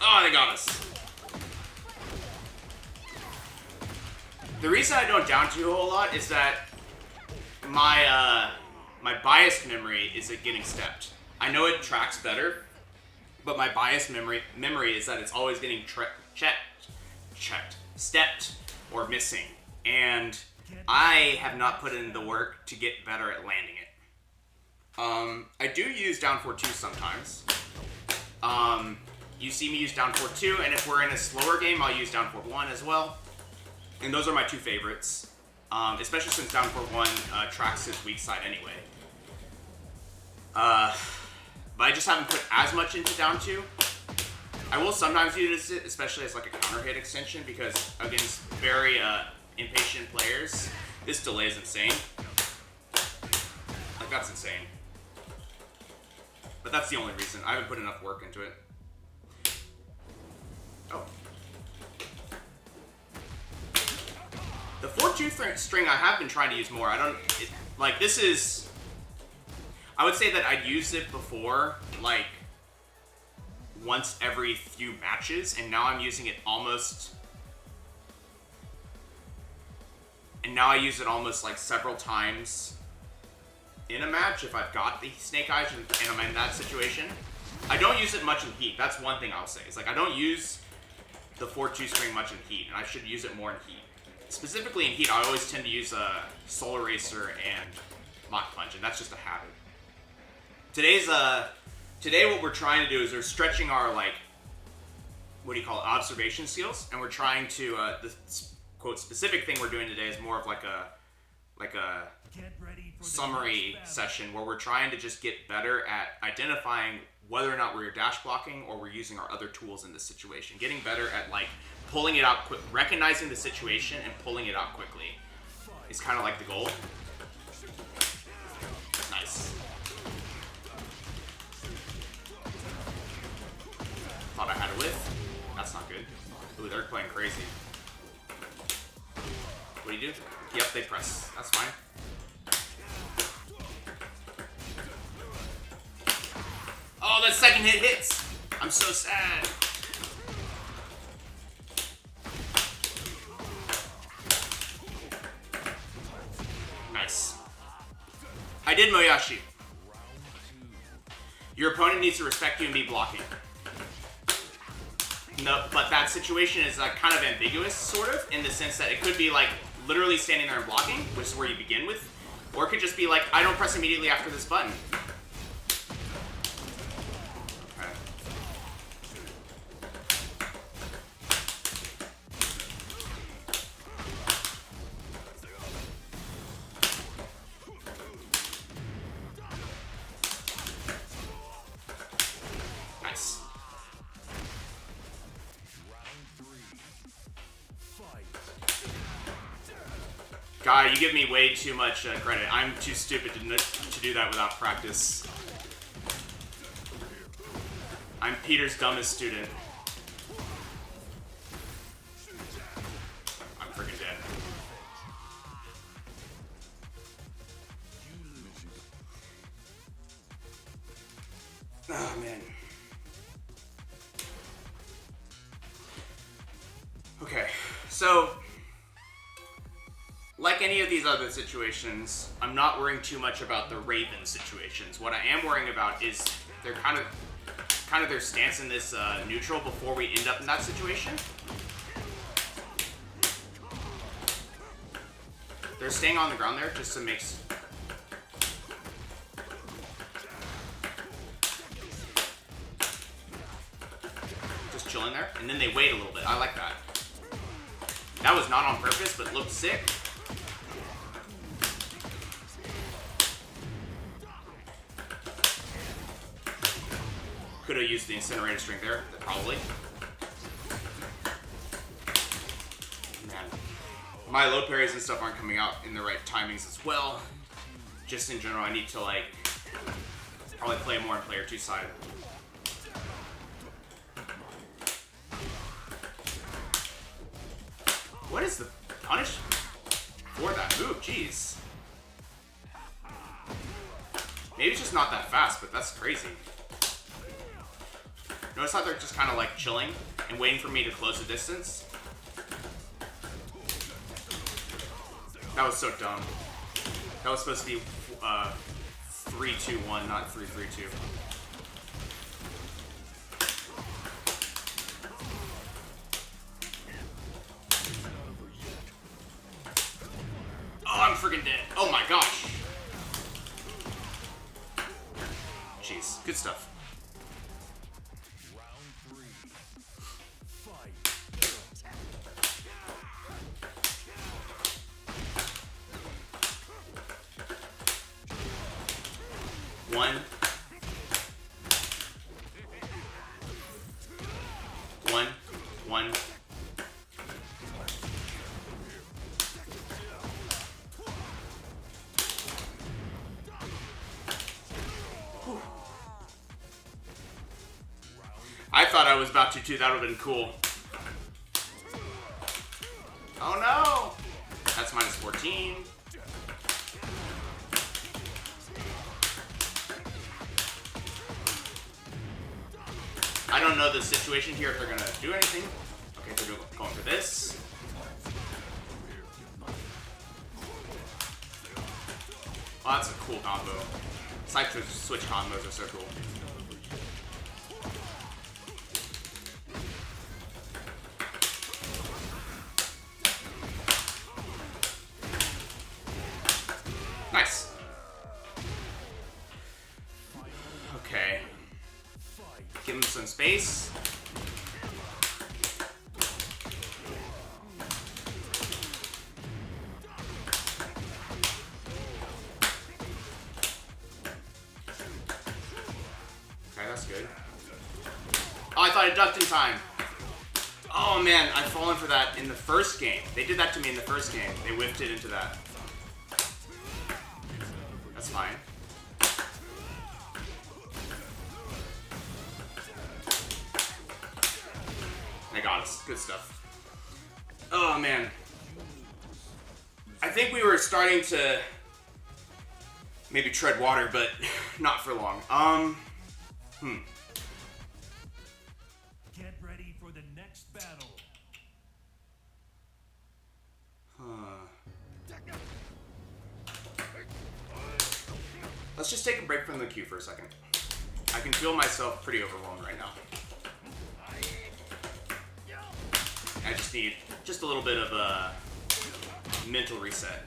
Oh, they got us. The reason I don't down 2 a whole lot is that my my biased memory is at getting stepped. I know it tracks better, but my biased memory is that it's always getting checked, stepped, or missing. And I have not put in the work to get better at landing it. I do use down 4-2 sometimes. You see me use down 4-2, and if we're in a slower game, I'll use down 4-1 as well. And those are my 2 favorites, especially since down 4-1 tracks his weak side anyway. But I just haven't put as much into down 2. I will sometimes use it, especially as like a counter hit extension, because against very impatient players, this delay is insane. Like, that's insane. But that's the only reason. I haven't put enough work into it. Oh. The 4-2 string I have been trying to use more. This is... I would say that I'd used it before, like, once every few matches, and now I'm using it almost... And now I use it almost, like, several times in a match if I've got the Snake Eyes and I'm in that situation. I don't use it much in Heat. That's one thing I'll say. It's like, I don't use the 4-2 string much in Heat, and I should use it more in Heat. Specifically in Heat, I always tend to use Soul Eraser and Mach Punch, and that's just a habit. Today what we're trying to do is we're stretching our, like, what do you call it, observation skills, and we're trying to, the quote specific thing we're doing today is more of like a summary session where we're trying to just get better at identifying whether or not we're dash blocking or we're using our other tools in this situation. Getting better at, like, pulling it out quick, recognizing the situation and pulling it out quickly is kind of like the goal. Nice. Thought I had a whiff. That's not good. Ooh, they're playing crazy. What do you do? Yep, they press. That's fine. Oh, that second hit hits! I'm so sad. Nice. I did Moyashi. Your opponent needs to respect you and be blocking. No, but that situation is like kind of ambiguous, sort of, in the sense that it could be like literally standing there and blocking, which is where you begin with, or it could just be like, I don't press immediately after this button. Okay. Nice. God, you give me way too much credit. I'm too stupid to do that without practice. I'm Peter's dumbest student. I'm freaking dead. Oh, man. Okay, so... like any of these other situations, I'm not worrying too much about the Raven situations. What I am worrying about is they're kind of their stance in this neutral before we end up in that situation. They're staying on the ground there just to make... just chilling there, and then they wait a little bit. I like that. That was not on purpose, but looked sick. Could have used the incinerator string there, probably. Man. My low parries and stuff aren't coming out in the right timings as well. Just in general, I need to, like, Probably play more on player 2 side. What is the punish for that move? Jeez. Maybe it's just not that fast, but that's crazy. Notice how they're just kind of like chilling and waiting for me to close the distance? That was so dumb. That was supposed to be 3-2-1, not 3-3-2. Oh, I'm freaking dead. Oh my gosh. Jeez, good stuff. One. Whew. I thought I was about to too. That would have been cool. Oh no! That's minus 14. I don't know the situation here if they're gonna do anything. Okay, they're going for this. Oh, that's a cool combo. Side switch combos are so cool. Nice. Okay. Give him some space. Okay, that's good. Oh, I thought I ducked in time. Oh man, I've fallen for that in the first game. They did that to me in the first game. They whiffed it into that. That's fine. They got us. Good stuff. Oh man. I think we were starting to maybe tread water, but not for long. Get ready for the next battle. Let's just take a break from the queue for a second. I can feel myself pretty overwhelmed right now. I just need just a little bit of a mental reset.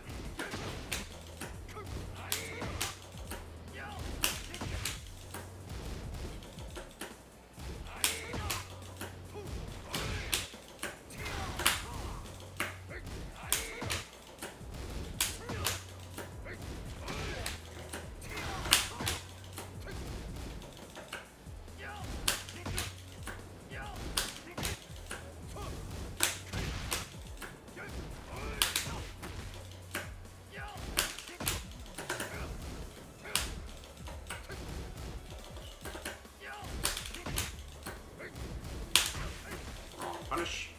Punish.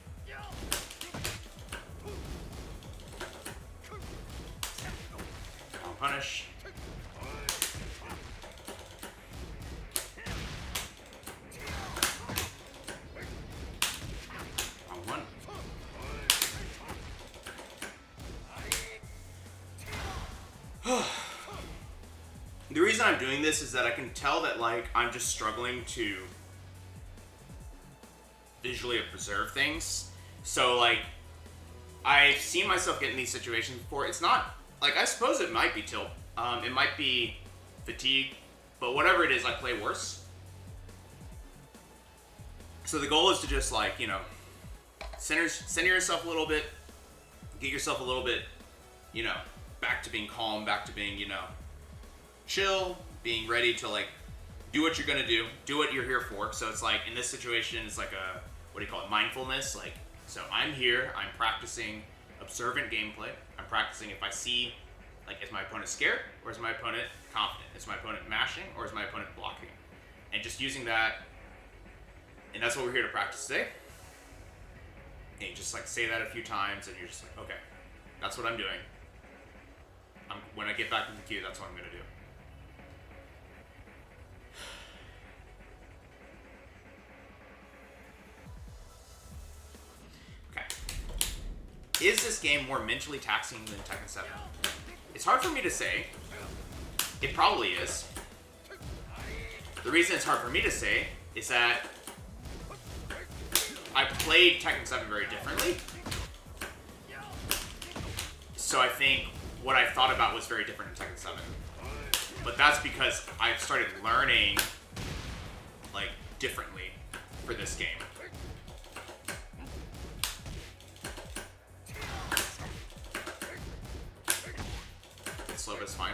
Wrong punish. Wrong one. The reason I'm doing this is that I can tell that like I'm just struggling to visually observe things. So like I've seen myself get in these situations before. It's not like, I suppose it might be tilt, it might be fatigue, but whatever it is, I play worse. So the goal is to just like, you know, center yourself a little bit, get yourself a little bit, you know, back to being calm, back to being, you know, chill, being ready to like do what you're gonna do what you're here for. So it's like in this situation, it's like a, what do you call it, mindfulness. Like, so I'm here, I'm practicing observant gameplay. I'm practicing if I see Like, is my opponent scared, or is my opponent confident? Is my opponent mashing, or is my opponent blocking? And just using that, and that's what we're here to practice today. And you just like say that a few times, and you're just like, okay, that's what I'm doing. When I get back in the queue, that's what I'm gonna do. Okay. Is this game more mentally taxing than Tekken 7? It's hard for me to say. It probably is. The reason it's hard for me to say is that I played Tekken 7 very differently. So I think what I thought about was very different in Tekken 7. But that's because I've started learning like differently for this game. It's slow, but it's fine.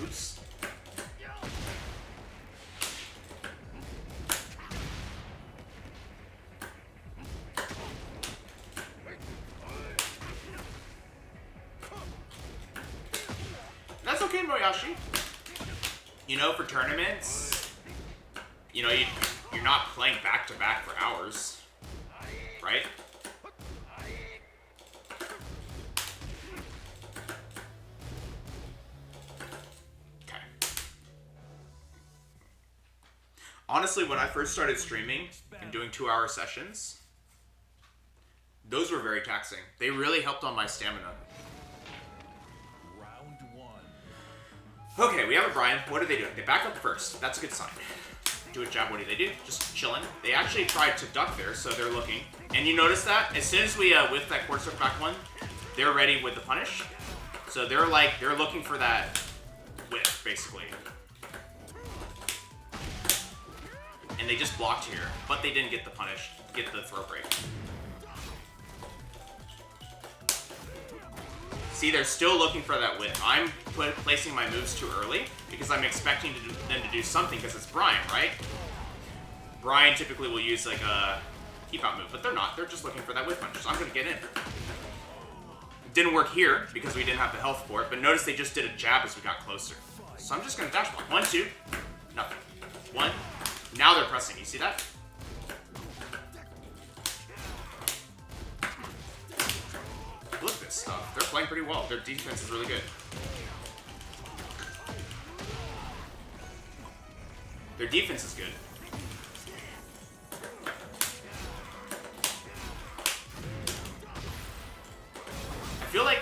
Oops. That's okay, Moyashi. You know, for tournaments, you know, you're not playing back-to-back for hours, right? Okay. Honestly, when I first started streaming and doing 2-hour sessions, those were very taxing. They really helped on my stamina. Okay, we have a Bryan. What are they doing? They back up first. That's a good sign. Do a jab. What do they do? Just chilling. They actually tried to duck there, so they're looking. And you notice that? As soon as we whiff that quarter circle back one, they're ready with the punish. So they're looking for that whiff, basically. And they just blocked here, but they didn't get the punish, get the throw break. See, they're still looking for that whip. I'm placing my moves too early because I'm expecting them to do something because it's Bryan, right? Bryan typically will use like a keep out move, but they're not. They're just looking for that whip punch. So I'm going to get in. It didn't work here because we didn't have the health for it, but notice they just did a jab as we got closer. So I'm just going to dash block. 1, 2, nothing. 1. Now they're pressing. You see that? Look at this stuff. They're playing pretty well. Their defense is really good. Their defense is good. I feel like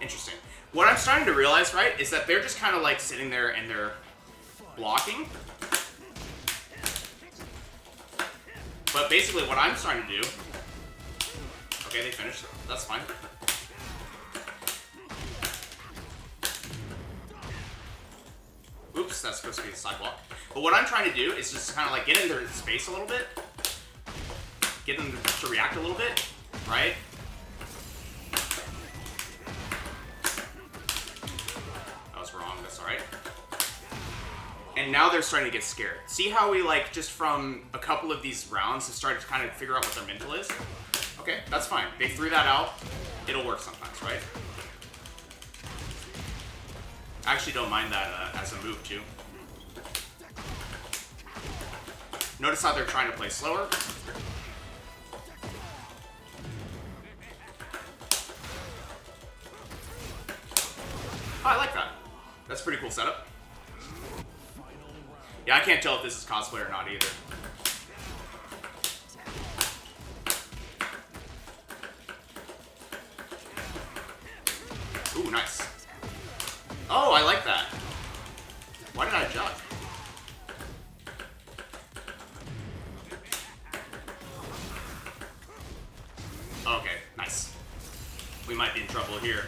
interesting. What I'm starting to realize, right, is that they're just kind of like sitting there and they're blocking. But basically what I'm starting to do... Okay, they finished. That's fine. Oops, that's supposed to be the sidewalk. But what I'm trying to do is just kind of like get in their space a little bit. Get them to react a little bit, right? And now they're starting to get scared. See how we like just from a couple of these rounds have started to kind of figure out what their mental is? Okay, that's fine. They threw that out. It'll work sometimes, right? I actually don't mind that as a move too. Notice how they're trying to play slower. Oh, I like that. That's a pretty cool setup. Yeah, I can't tell if this is cosplay or not either. Ooh, nice. Oh, I like that. Why did I jump? Okay, nice. We might be in trouble here.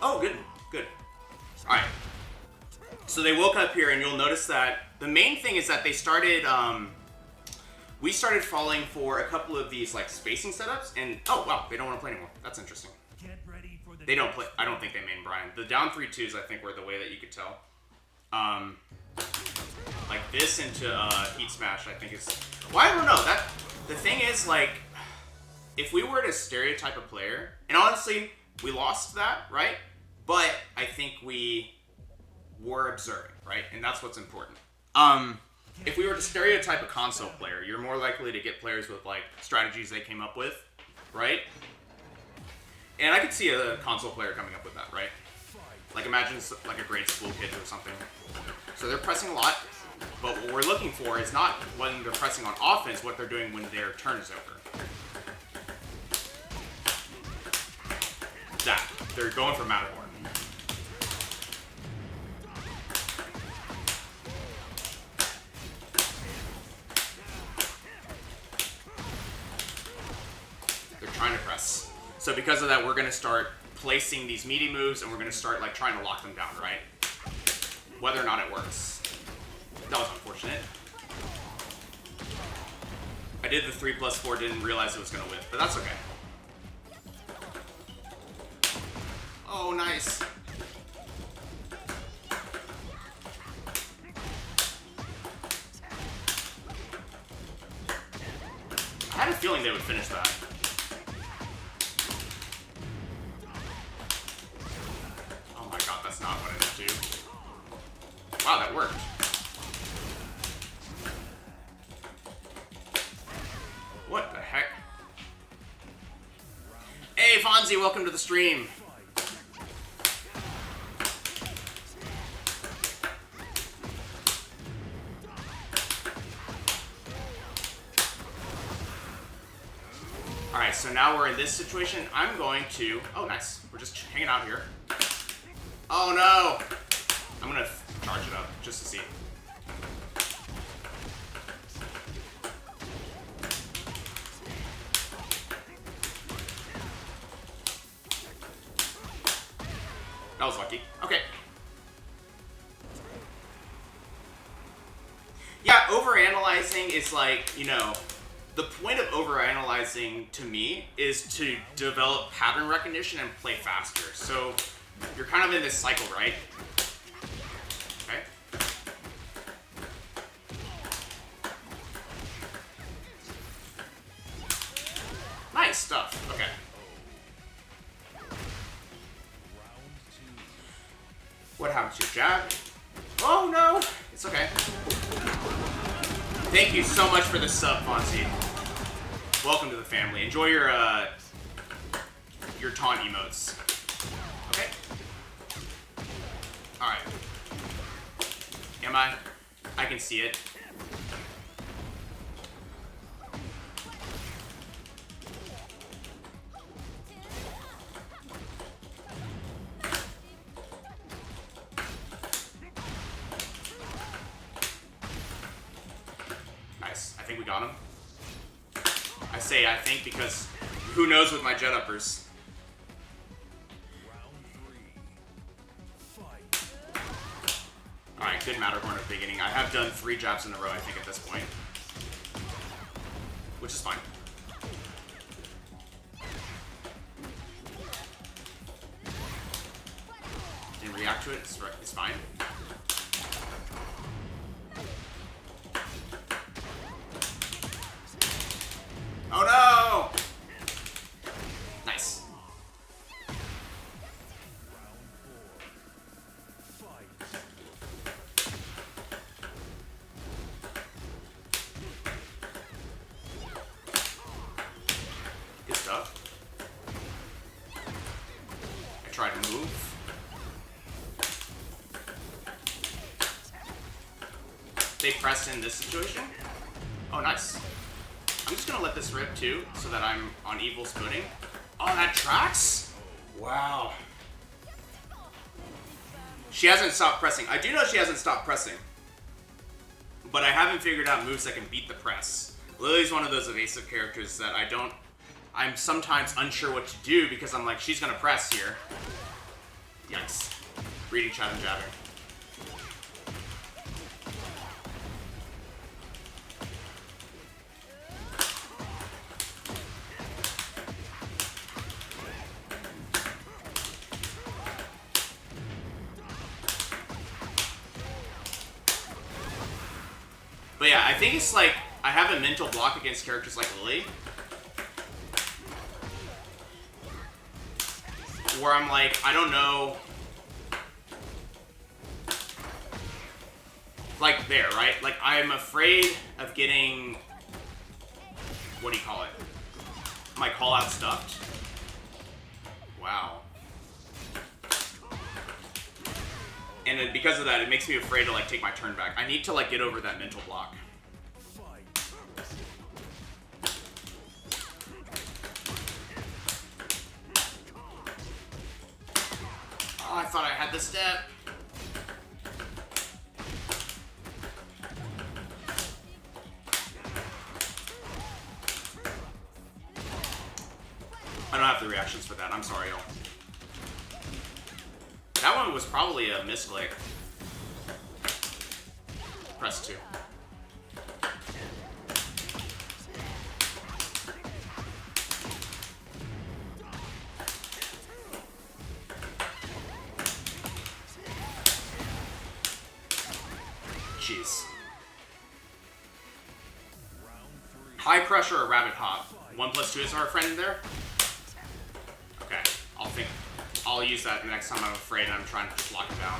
Oh, good, good. All right. So they woke up here, and you'll notice that the main thing is that they started. We started falling for a couple of these like spacing setups, and oh wow, they don't want to play anymore. That's interesting. Get ready for the They don't play. I don't think they main Bryan. The down 3-2s, I think, were the way that you could tell. Like this into Heat Smash, I think is. Well, I don't know. That the thing is, like, if we were to stereotype a player, and honestly, we lost that, right? But I think we were observing, right? And that's what's important. If we were to stereotype a console player, you're more likely to get players with like strategies they came up with, right? And I could see a console player coming up with that, right? Like imagine like a grade school kid or something. So they're pressing a lot, but what we're looking for is not when they're pressing on offense, what they're doing when their turn is over. That. They're going for Matterhorn. Trying to press. So because of that, we're going to start placing these meaty moves, and we're going to start like trying to lock them down, right? Whether or not it works. That was unfortunate. I did the 3+4, didn't realize it was going to whip, but that's okay. Oh, nice. I had a feeling they would finish that. That's not what I meant to. Wow, that worked. What the heck? Hey, Fonzie, welcome to the stream. Alright, so now we're in this situation. I'm going to... Oh, nice. We're just hanging out here. Oh no! I'm gonna charge it up just to see. That was lucky. Okay. Yeah, overanalyzing is like, you know, the point of overanalyzing to me is to develop pattern recognition and play faster. So you're kind of in this cycle, right? Okay. Nice stuff. Okay. What happened to your jab? Oh no! It's okay. Thank you so much for the sub, Fonzie. Welcome to the family. Enjoy your taunt emotes. Okay. Alright. Am I? I can see it. Nice. I think we got him. I say I think because who knows with my jet uppers. Alright, good Matterhorn at the beginning. I have done 3 jabs in a row, I think, at this point. Which is fine. Didn't react to it, it's fine. Oh no! Nice. Good stuff. I tried to move. They pressed in this situation. Oh, nice. I'm just gonna let this rip too, so that I'm on evil's footing. Oh, that tracks? Wow. She hasn't stopped pressing. I do know she hasn't stopped pressing. But I haven't figured out moves that can beat the press. Lily's one of those evasive characters that I'm sometimes unsure what to do because I'm like, she's gonna press here. Yikes. Reading chat and jabbing. But yeah, I think it's like, I have a mental block against characters like Lily. Where I'm like, I don't know. Like there, right? Like I'm afraid of getting, what do you call it? My call out stuffed. Wow. And then because of that, it makes me afraid to like take my turn back. I need to like get over that mental block. Oh, I thought I had the step. I don't have the reactions for that. I'm sorry, y'all. That one was probably a misclick. Press 2. Jeez. High crush or a rabbit hop? 1 plus 2 is our friend there? Okay, I'll use that the next time I'm afraid and I'm trying to just lock it down.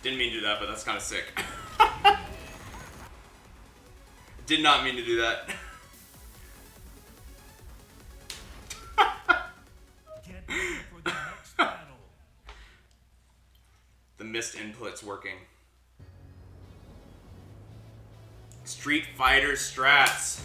Didn't mean to do that, but that's kind of sick. Did not mean to do that. Get ready for the next battle. The missed input's working. Street Fighter strats.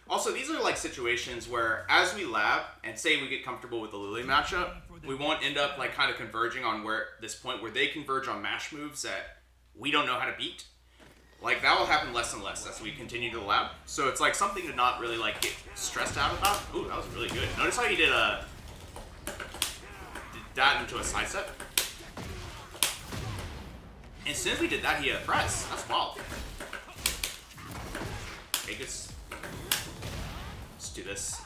Also, these are like situations where as we lab and say we get comfortable with the Lily matchup, we won't end up like kind of converging on where this point where they converge on mash moves that we don't know how to beat. Like that will happen less and less as we continue to lab. So it's like something to not really like get stressed out about. Ooh, that was really good. Notice how he did that into a side step. And as soon as we did that, he had a press. That's wild. Okay, good. Let's do this.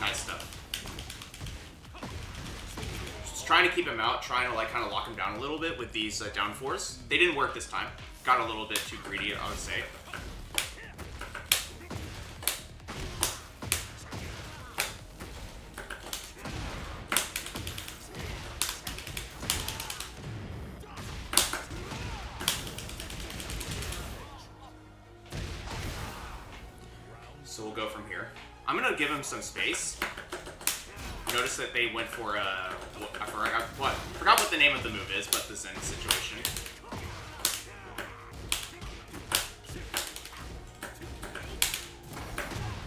Nice stuff. Just trying to keep him out, trying to like kind of lock him down a little bit with these down fours. They didn't work this time. Got a little bit too greedy, I would say. So we'll go from here. I'm gonna give him some space. Notice that they went for I forgot what the name of the move is, but the Zen situation.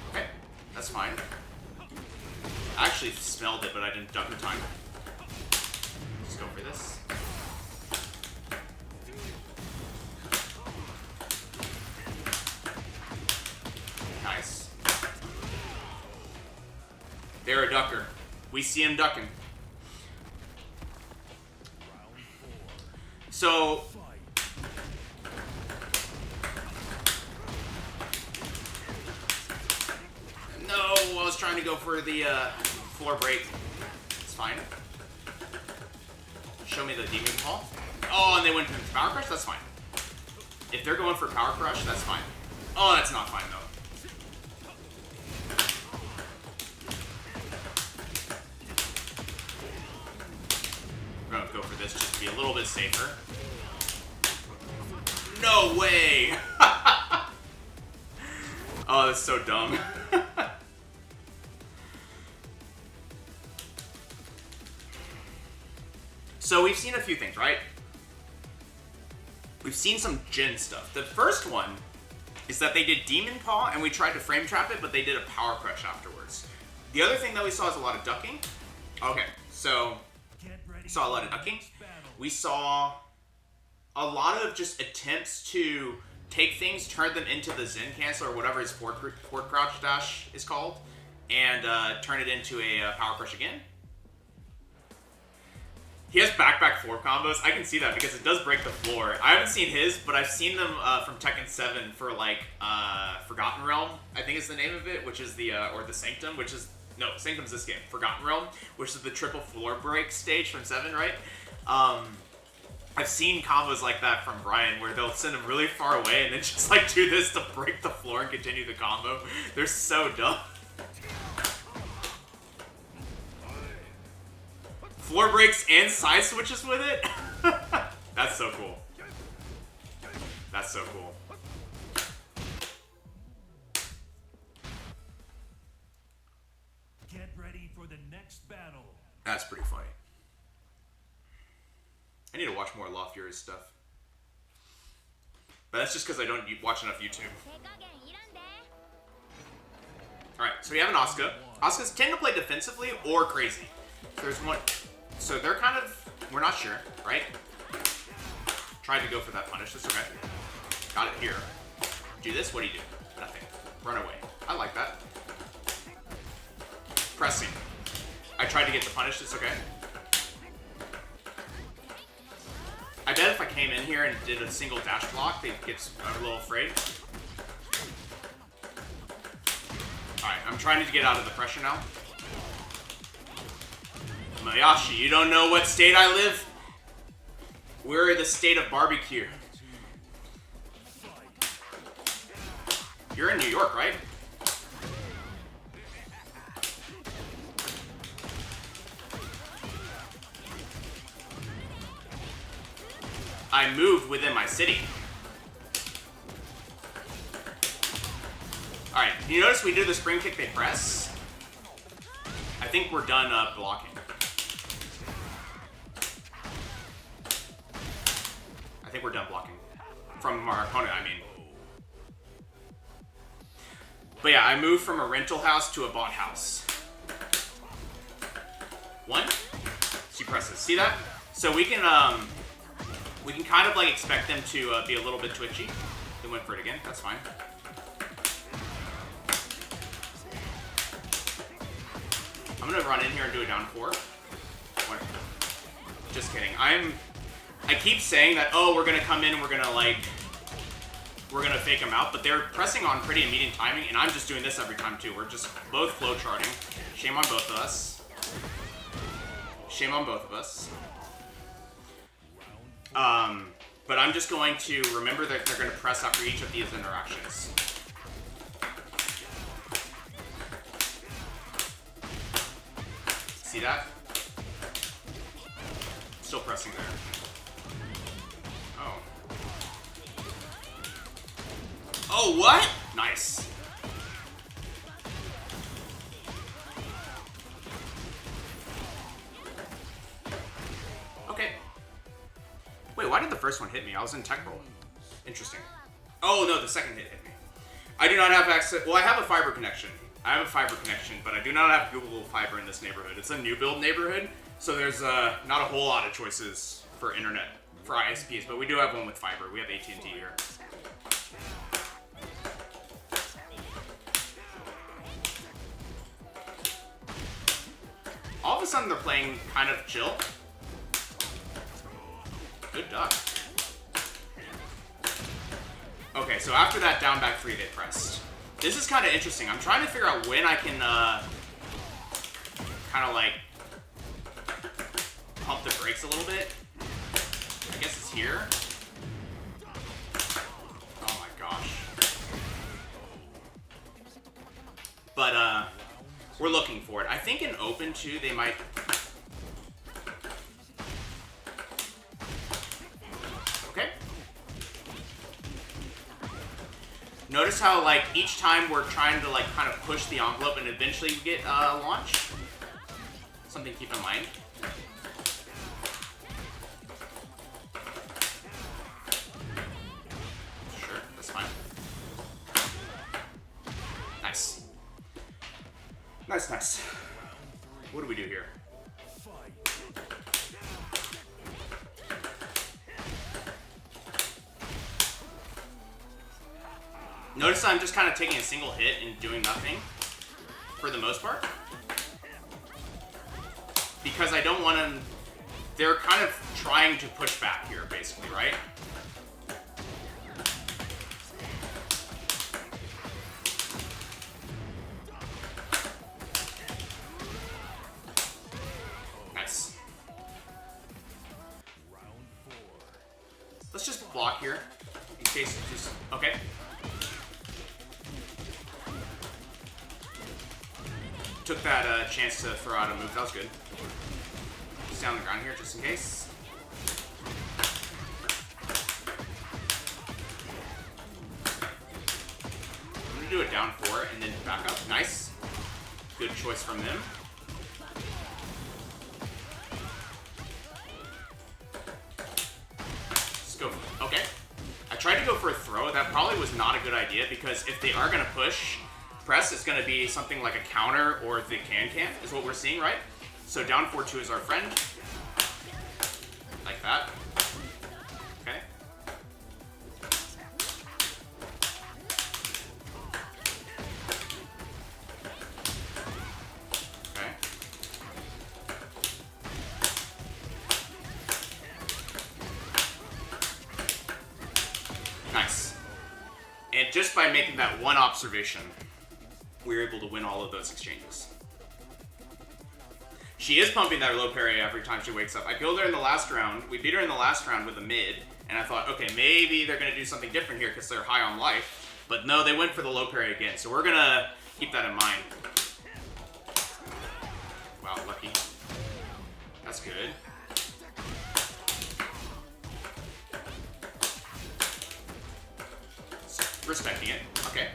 Okay, that's fine. I actually smelled it, but I didn't duck in time. Let's go for this. Nice. They're a ducker. We see him ducking. So no, I was trying to go for the floor break. It's fine. Show me the demon call. Oh, and they went for power crush? That's fine. If they're going for power crush, that's fine. Oh, that's not fine though. We're gonna go for this just to be a little bit safer. No way! Oh, that's so dumb. So we've seen a few things, right? We've seen some Jin stuff. The first one is that they did Demon Paw and we tried to frame trap it, but they did a power crush afterwards. The other thing that we saw is a lot of ducking. Okay, so we saw a lot of ducking. We saw a lot of just attempts to take things, turn them into the Zen cancel or whatever his forward crouch dash is called, and turn it into a power crush again. He has back-back forward combos. I can see that because it does break the floor. I haven't seen his, but I've seen them from Tekken 7 for like Forgotten Realm, I think is the name of it, which is the or the Sanctum, which is no, Sanctum's this game. Forgotten Realm, which is the triple floor break stage from 7, right? I've seen combos like that from Bryan where they'll send him really far away and then just like do this to break the floor and continue the combo. They're so dumb. Floor breaks and side switches with it? That's so cool. That's so cool. Get ready for the next battle. That's pretty funny. I need to watch more Law Fury stuff. But that's just because I don't watch enough YouTube. Alright, so we have an Asuka. Asukas tend to play defensively or crazy. There's one... So they're kind of... We're not sure, right? Tried to go for that punish. That's okay. Got it here. Do this. What do you do? Nothing. Run away. I like that. Pressing. I tried to get the punish. It's okay. I bet if I came in here and did a single dash block, they'd get a little afraid. Alright, I'm trying to get out of the pressure now. Mayashi, you don't know what state I live? We're in the state of barbecue. You're in New York, right? I moved within my city. Alright, you notice we do the spring kick, they press? I think we're done blocking. I think we're done blocking. From our opponent, I mean. But yeah, I moved from a rental house to a bought house. One. She presses. See that? So we can kind of like expect them to be a little bit twitchy. They went for it again. That's fine. I'm gonna run in here and do a down 4. What? Just kidding. I keep saying that, oh, we're gonna come in and we're gonna fake them out, but they're pressing on pretty immediate timing, and I'm just doing this every time too. We're just both flow charting. Shame on both of us. Shame on both of us. But I'm just going to remember that they're going to press after each of these interactions. See that? Still pressing there. Oh. Oh, what? Nice. Okay. Wait, why did the first one hit me? I was in tech roll. Interesting. Oh, no, the second hit me. I do not have access... Well, I have a fiber connection. I have a fiber connection, but I do not have Google Fiber in this neighborhood. It's a new build neighborhood, so there's not a whole lot of choices for internet, for ISPs, but we do have one with fiber. We have AT&T here. All of a sudden, they're playing kind of chill. Good duck. Okay, so after that down back 3, they pressed. This is kind of interesting. I'm trying to figure out when I can kind of like pump the brakes a little bit. I guess it's here. Oh my gosh. But we're looking for it. I think in open too, they might. Okay. Notice how, like, each time we're trying to, like, kind of push the envelope and eventually we get launch? Something to keep in mind. Sure, that's fine. Nice. Nice, nice. What do we do here? Notice I'm just kind of taking a single hit and doing nothing for the most part. Because I don't want them... They're kind of trying to push back here, basically, right? Nice. Let's just block here. In case it just... Okay. Took that chance to throw out a move. That was good. Stay on the ground here just in case. I'm gonna do a down 4 and then back up. Nice. Good choice from them. Let's go. Okay. I tried to go for a throw. That probably was not a good idea because if they are gonna push, press is going to be something like a counter or the can is what we're seeing, right? So down 4-2 is our friend. Like that. Okay. Okay. Nice. And just by making that one observation, we were able to win all of those exchanges. She is pumping that low parry every time she wakes up. I killed her in the last round. We beat her in the last round with a mid, and I thought, okay, maybe they're going to do something different here because they're high on life. But no, they went for the low parry again, so we're going to keep that in mind. Wow, lucky. That's good. Respecting it. Okay.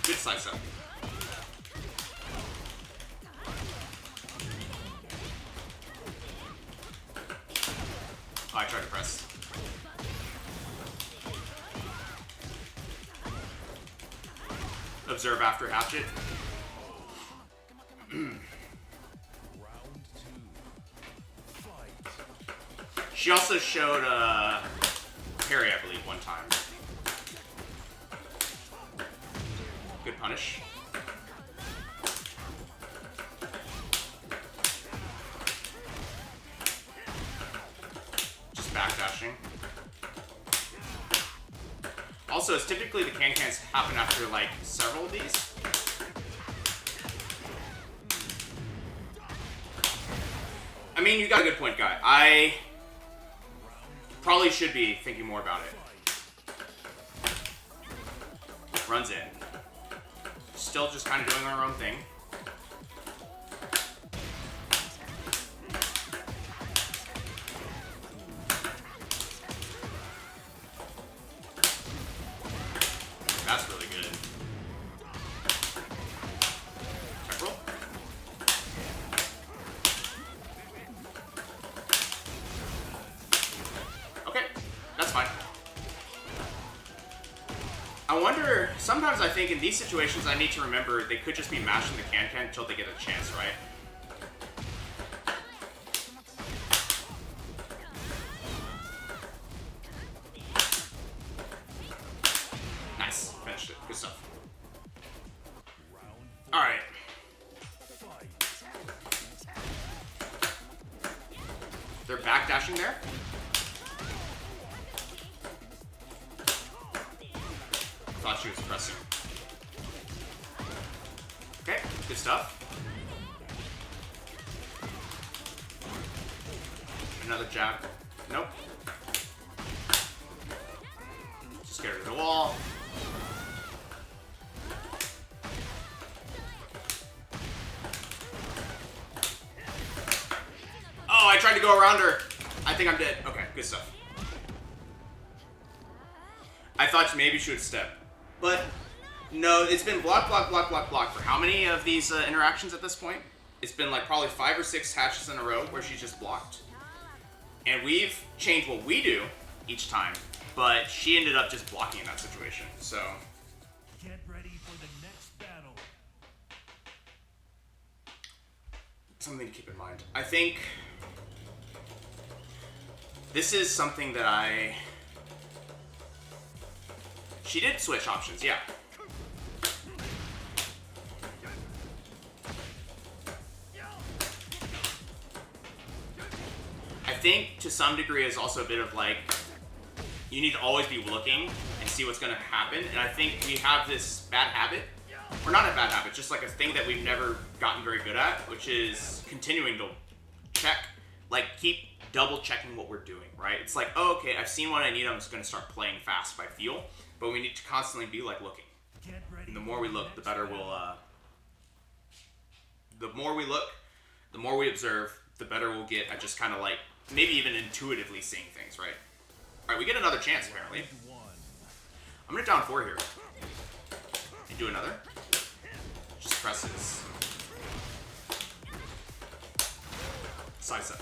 Good slice up. Oh, I tried to press. Observe after hatchet. She also showed parry, I believe, one time. Good punish. Just backdashing. Also, it's typically the can-cans happen after, like, several of these. I mean, you got a good point, guy. I probably should be thinking more about it. Runs in. Still just kind of doing our own thing. That's really good. Check roll. Okay, that's fine. I wonder, sometimes I think in these situations I need to remember they could just be mashing the can-can until they get a chance, right? Nice, finished it, good stuff. Alright. They're backdashing there. Thought she was pressing. Okay, good stuff. Another jab. Nope. Just get her to the wall. tried to go around her. I think I'm dead. Okay, good stuff. I thought maybe she would step. But no, it's been block, block, block, block, block for how many of these interactions at this point? It's been like probably 5 or 6 hatches in a row where she's just blocked. And we've changed what we do each time, but she ended up just blocking in that situation. So Get ready for the next battle. something to keep in mind. I think this is something that she did switch options, yeah. I think to some degree is also a bit of like, you need to always be looking and see what's going to happen. And I think we have this bad habit, or not a bad habit, just like a thing that we've never gotten very good at, which is continuing to check, like keep double checking what we're doing, right? It's like, oh, okay, I've seen what I need, I'm just going to start playing fast by feel, but we need to constantly be like looking. And the more we look, the better we'll, the more we look, the more we observe, the better we'll get at just kind of like, maybe even intuitively seeing things, right? All right, we get another chance, apparently. I'm gonna down 4 here. And do another. Just presses. Side step.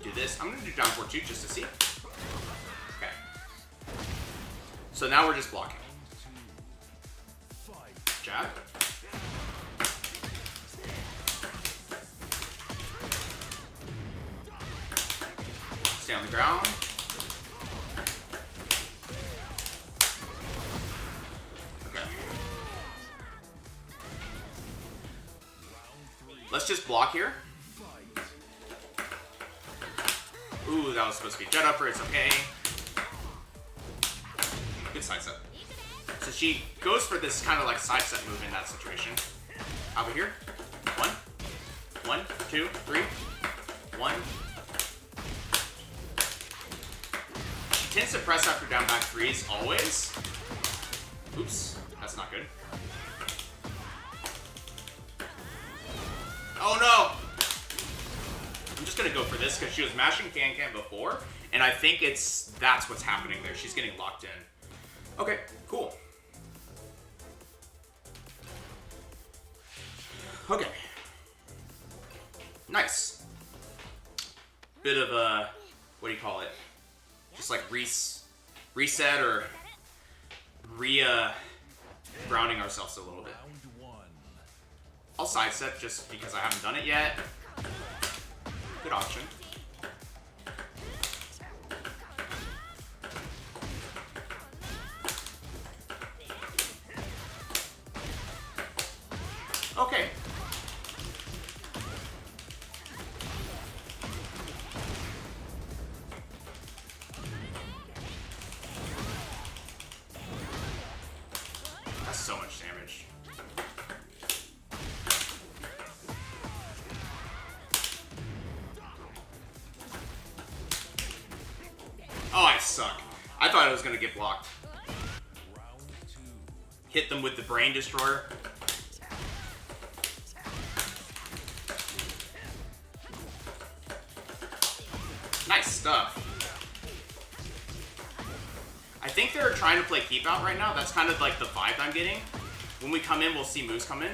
Do this. I'm gonna do down 4 too, just to see. Okay. So now we're just blocking. Jab. Stay on the ground. Okay. Let's just block here. Ooh, that was supposed to be jet upper. It's okay. Good side step. So she goes for this kind of like side step move in that situation. Over here. 1, 1, 2, 3. 1. She tends to press after down back 3s always. Oops, that's not good. Oh no! I'm just gonna go for this because she was mashing can before, and I think that's what's happening there. She's getting locked in. Okay, cool. Okay. Nice. Bit of a, what do you call it? Just like reset or grounding ourselves a little bit. I'll sidestep just because I haven't done it yet. Good option. Okay. That's so much damage. Oh, I suck. I thought I was gonna get blocked. Hit them with the brain destroyer. Nice stuff. I think they're trying to play keep out right now. That's kind of like the vibe I'm getting. When we come in, we'll see moves come in.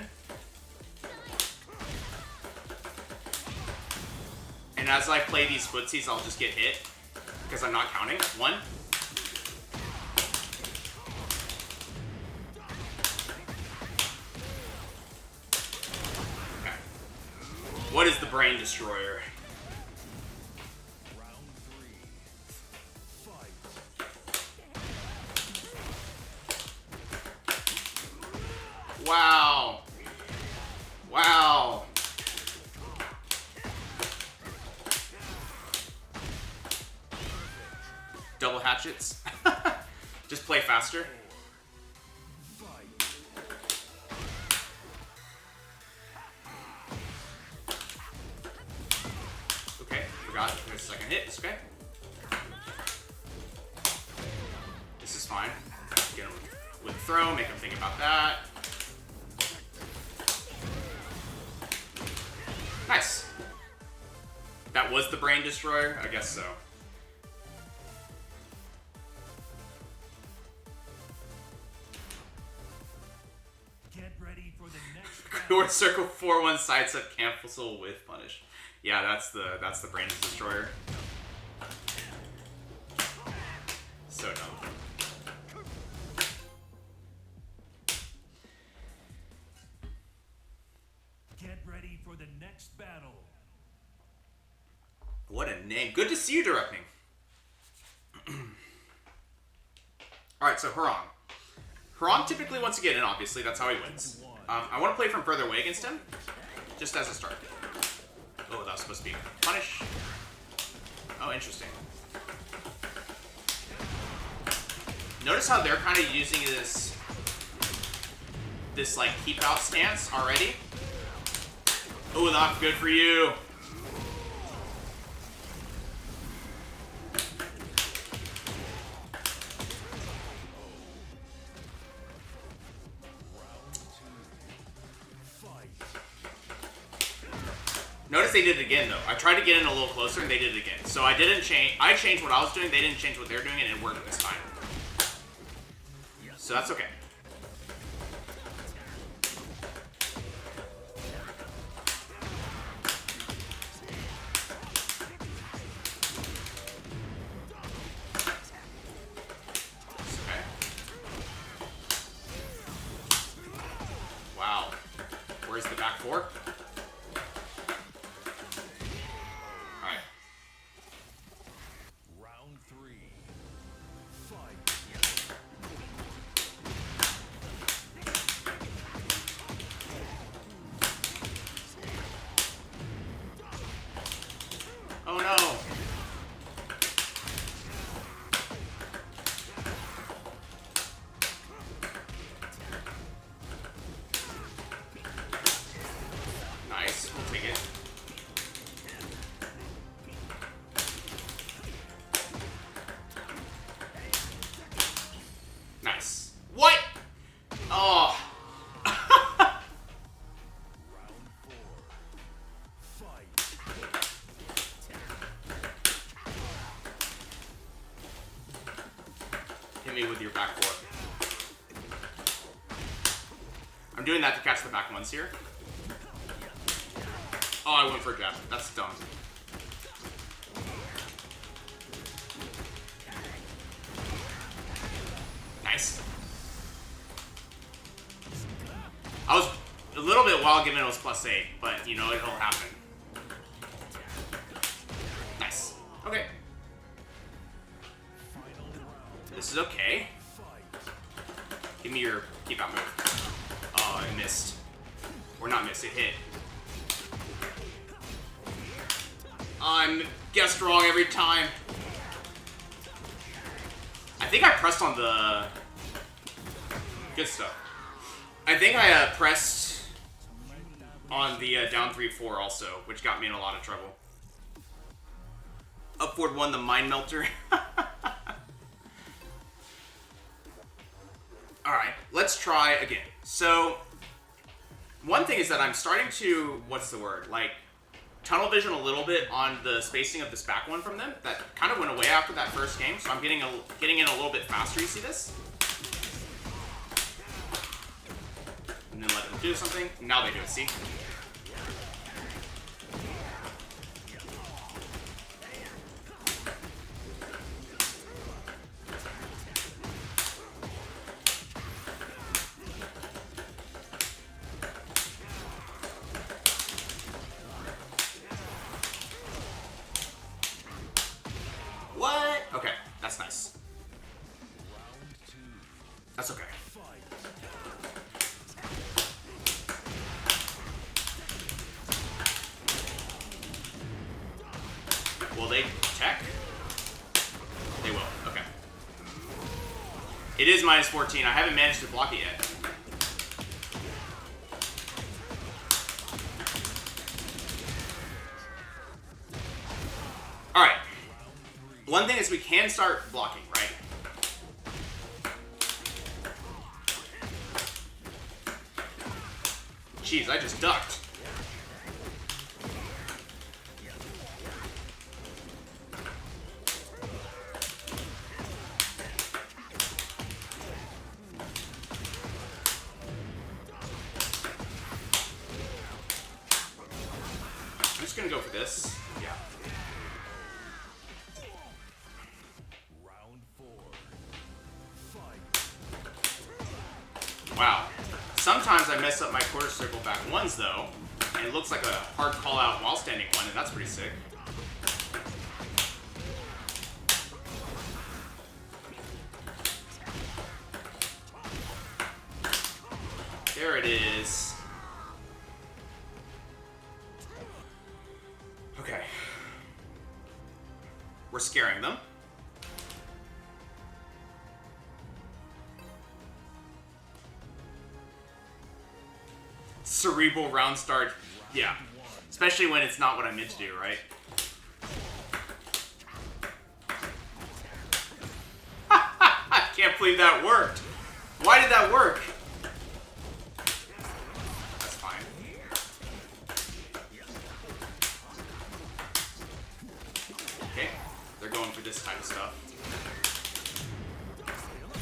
And as I play these footsies, I'll just get hit because I'm not counting. 1. Okay. What is the brain destroyer? Wow. Wow. Double hatchets. Just play faster. Okay, forgot. There's a second hit. It's okay. This is fine. Get him with throw, make him think about that. was the Brain Destroyer? I guess so. Get ready for the next Or circle 4-1 sidestep cancel with punish. Yeah, that's the Brain Destroyer. So dumb. Get ready for the next battle. What a name. Good to see you directing. Alright, so Haran. Haran typically wants to get in, obviously. That's how he wins. I want to play from further away against him. Just as a start. Oh, that was supposed to be punish. Oh, interesting. Notice how they're kind of using this like keep out stance already. Oh, not good for you. Notice they did it again, though. I tried to get in a little closer, and they did it again. So I didn't change. I changed what I was doing. They didn't change what they're doing, and it worked this time. So that's okay. Okay. Wow. Where's the back four? Oh no! Nice, we'll take it. Nice. What? Oh. Hit me with your back four. I'm doing that to catch the back ones here. Oh, I went for a jab. That's dumb. Nice. I was a little bit wild given it was +8, but you know, it'll happen. Nice. Okay. This is okay. Give me your keep out move. Oh, I missed. Or not missed, it hit. I'm guessed wrong every time. I think I pressed on the... Good stuff. I think I pressed on the down 3-4 also, which got me in a lot of trouble. Upward 1, the Mind Melter. Alright, let's try again. So, one thing is that I'm starting to, what's the word, like, tunnel vision a little bit on the spacing of this back one from them. That kind of went away after that first game, so I'm getting in a little bit faster, you see this? And then let them do something. Now they do it, see? What? Okay, that's nice. That's okay. Will they tech? They will, okay. It is -14. I haven't managed to block it yet. Alright. One thing is we can start blocking, right? Jeez, I just ducked. gonna go for this. Yeah. Round 4. Fight. Wow. Sometimes I mess up my quarter circle back ones though, and it looks like a hard call out while standing one, and that's pretty sick. There it is. Okay. We're scaring them. Cerebral round start. Yeah. Especially when it's not what I meant to do, right? I can't believe that worked. Why did that work? That's fine. Okay. They're going for this type of stuff.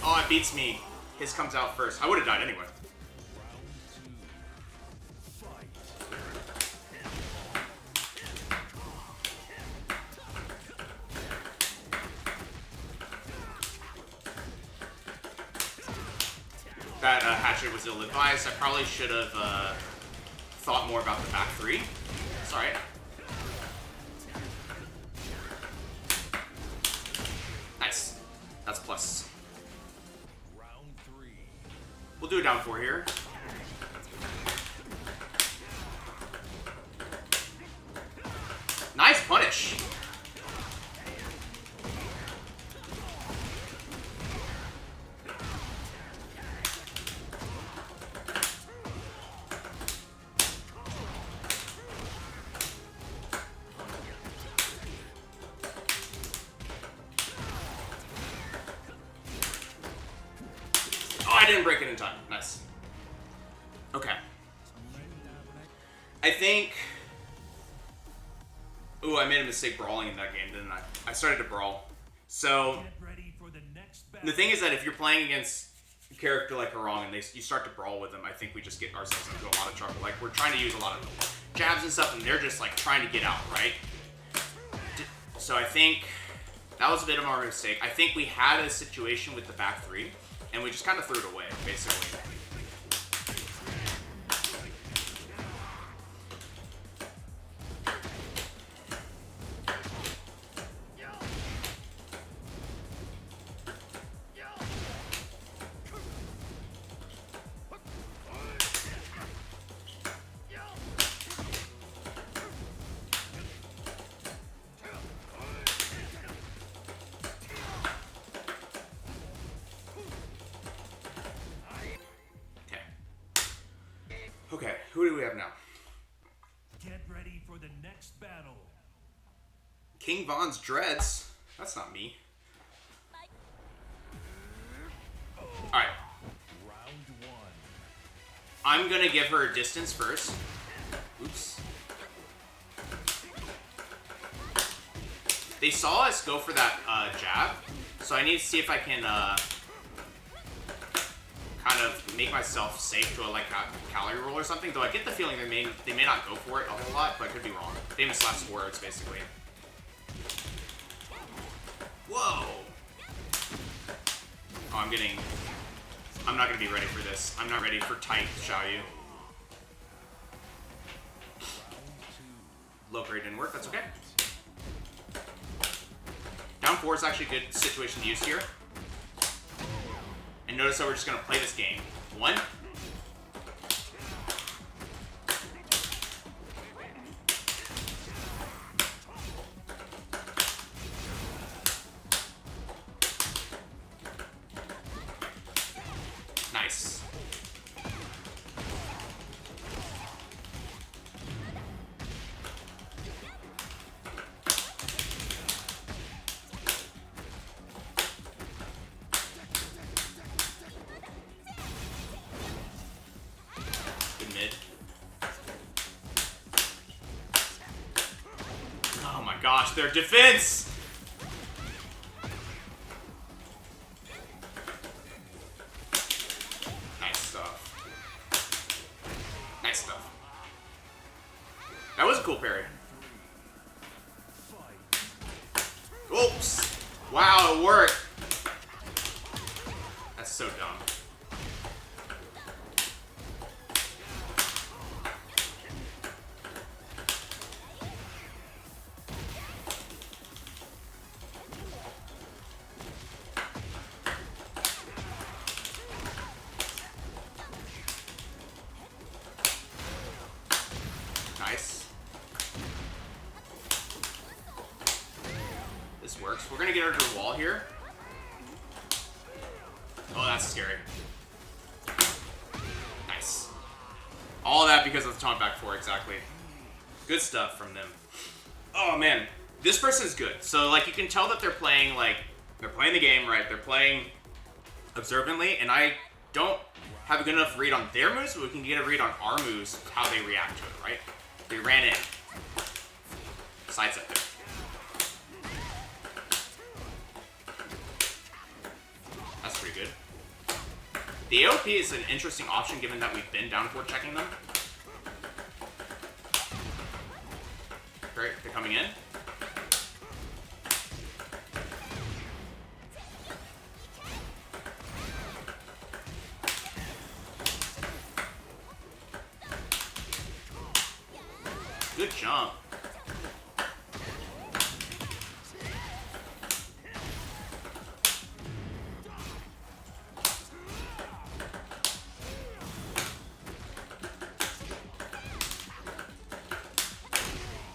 Oh, it beats me. His comes out first. I would have died anyway. That hatchet was ill-advised. I probably should have thought more about the back three. It's alright. Nice. That's plus. Round 3. We'll do a down 4 here. Nice punish. I didn't break it in time. Nice. Okay. I think... Ooh, I made a mistake brawling in that game, didn't I? I started to brawl. So, Get ready for the next battle. the thing is that if you're playing against a character like Harong and you start to brawl with them, I think we just get ourselves into a lot of trouble. Like, we're trying to use a lot of jabs and stuff, and they're just, like, trying to get out, right? So I think that was a bit of our mistake. I think we had a situation with the back three, and we just kind of threw it away, basically. Okay, who do we have now? Get ready for the next battle. King Von's Dreads. That's not me. Alright. Round 1. I'm gonna give her a distance first. Oops. They saw us go for that jab, so I need to see if I can kind of make myself safe to a like a calorie roll or something. Though I get the feeling they may not go for it a whole lot, but I could be wrong. Famous last words, basically. Whoa! Oh, I'm not gonna be ready for this. I'm not ready for tight Xiaoyu. Low grade didn't work. That's okay. Down 4 is actually a good situation to use here. And notice how we're just going to play this game. 1. Nice. Oh my gosh, their defense! Nice stuff. Nice stuff. That was a cool parry. Oops. Wow, it worked. That's so dumb. Nice. This works. We're gonna get her to the wall here. Oh, that's scary. Nice. All that because of the taunt back 4, exactly. Good stuff from them. Oh man, this person's good. So like you can tell that they're playing the game, right? They're playing observantly, and I don't have a good enough read on their moves, but we can get a read on our moves, how they react to it, right? They ran in. Sidestep there. That's pretty good. The AOP is an interesting option given that we've been down for checking them. Great, they're coming in. Good jump.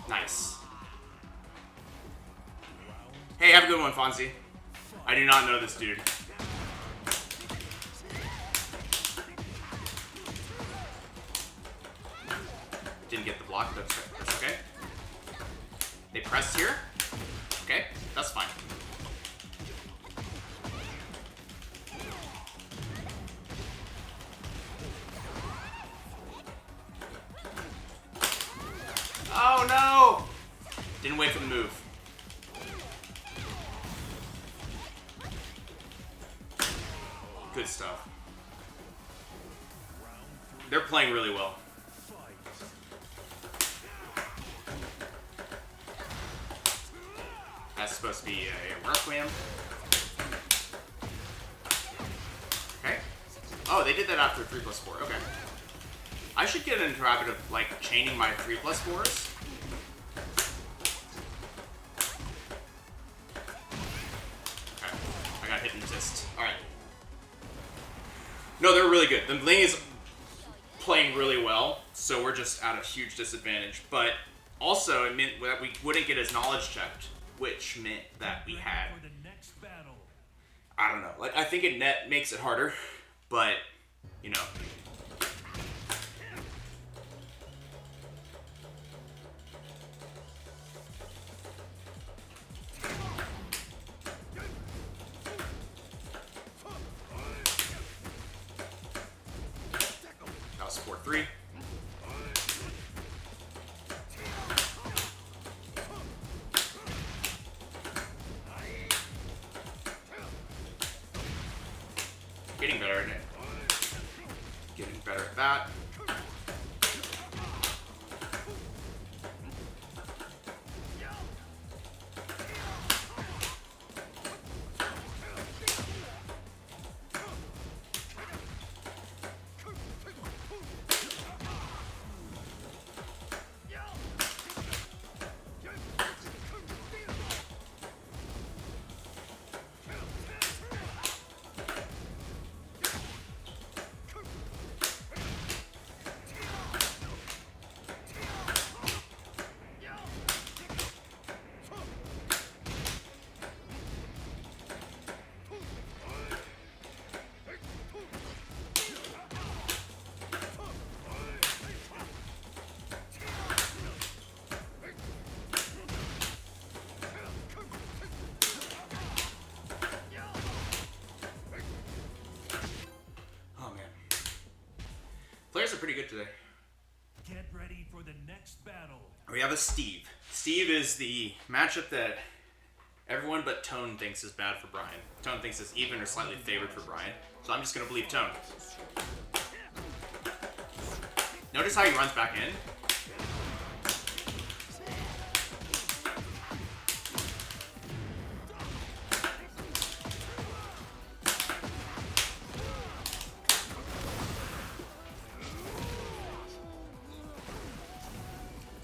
Nice. Hey, have a good one, Fonzie. I do not know this dude. Didn't get the block, but that's okay. They pressed here. Okay, that's fine. Oh no! Didn't wait for the move. Good stuff. They're playing really well. That's supposed to be a Requiem. Okay. Oh, they did that after 3+4. Okay. I should get into a habit of like chaining my 3+4s. Okay. I got hit and assist. Alright. No, they're really good. The lane is playing really well, so we're just at a huge disadvantage. But also, it meant that we wouldn't get his knowledge checked, which meant that we had, I don't know, like I think it net makes it harder, but you know. That was 4-3. Getting better at it. Getting better at that. Players are pretty good today. Get ready for the next battle. We have a Steve. Steve is the matchup that everyone but Tone thinks is bad for Bryan. Tone thinks it's even or slightly favored for Bryan. So I'm just going to believe Tone. Notice how he runs back in?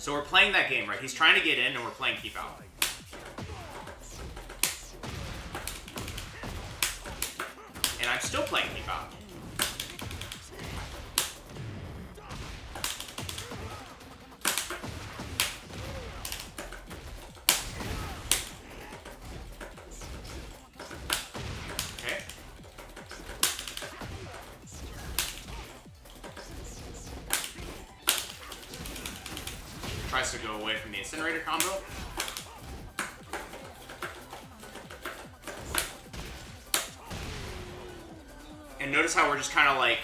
So we're playing that game, right? He's trying to get in, and we're playing keep out. And I'm still playing keep out. Okay. Tries to go away from the incinerator combo. And notice how we're just kind of like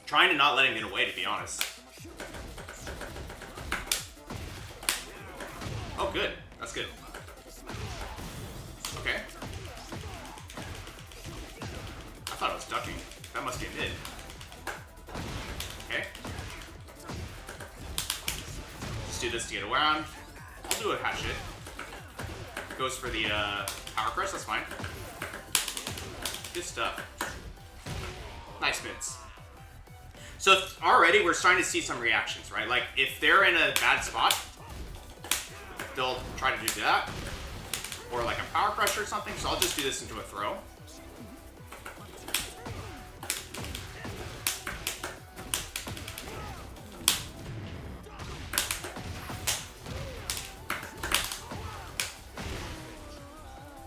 trying to not let him get away, to be honest. Oh, good. That's good. Okay. I thought it was ducking. That must be a mid. Okay. Just do this to get around. I'll do a hatchet. Goes for the power crush. That's fine. Good stuff. Nice mids. So already we're starting to see some reactions, right? Like if they're in a bad spot, they'll try to do that. Or like a power crush or something. So I'll just do this into a throw.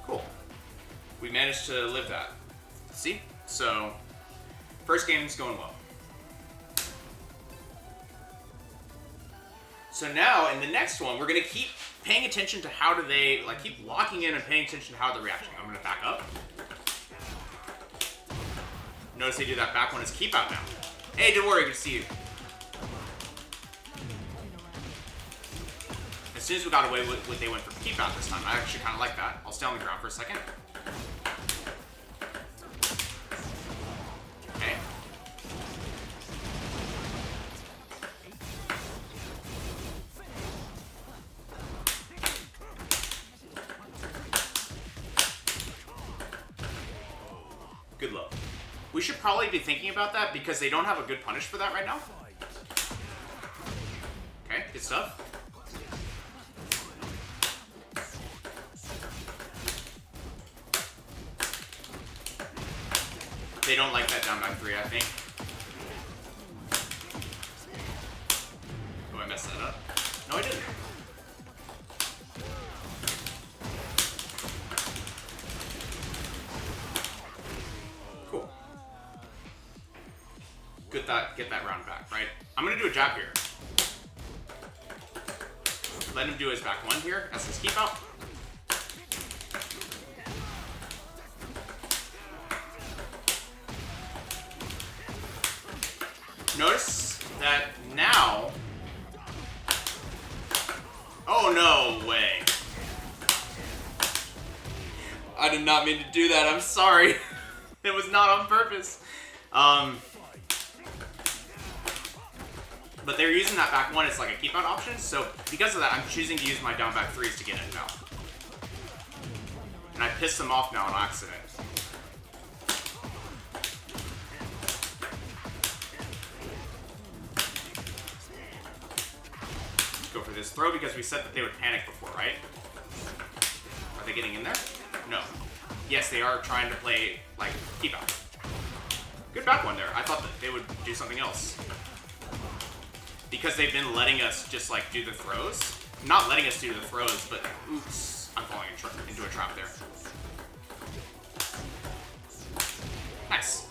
Cool. We managed to live that. See? So, first game's going well. So now, in the next one, we're going to keep paying attention to how do they, like, keep locking in and paying attention to how they're reacting. I'm going to back up. Notice they do that back one as keep out now. Hey, don't worry, good to see you. As soon as we got away with what they went for keep out this time, I actually kind of like that. I'll stay on the ground for a second. Okay. Good luck. We should probably be thinking about that because they don't have a good punish for that right now. Okay, good stuff. They don't like that down back 3, I think. Oh, I messed that up. No, I didn't. Cool. Get that round back, right? I'm gonna do a jab here. Let him do his back 1 here as his keep out. Notice that now... Oh, no way. I did not mean to do that. I'm sorry. It was not on purpose. But they're using that back 1 as like a keep out option. So because of that, I'm choosing to use my down back 3s to get in now. And I pissed them off now on accident. Go for this throw because we said that they would panic before, right? Are they getting in there? No. Yes, they are trying to play, like, keep out. Good back 1 there. I thought that they would do something else. Because they've been letting us just, like, do the throws. Not letting us do the throws, but oops, I'm falling into a trap there. Nice.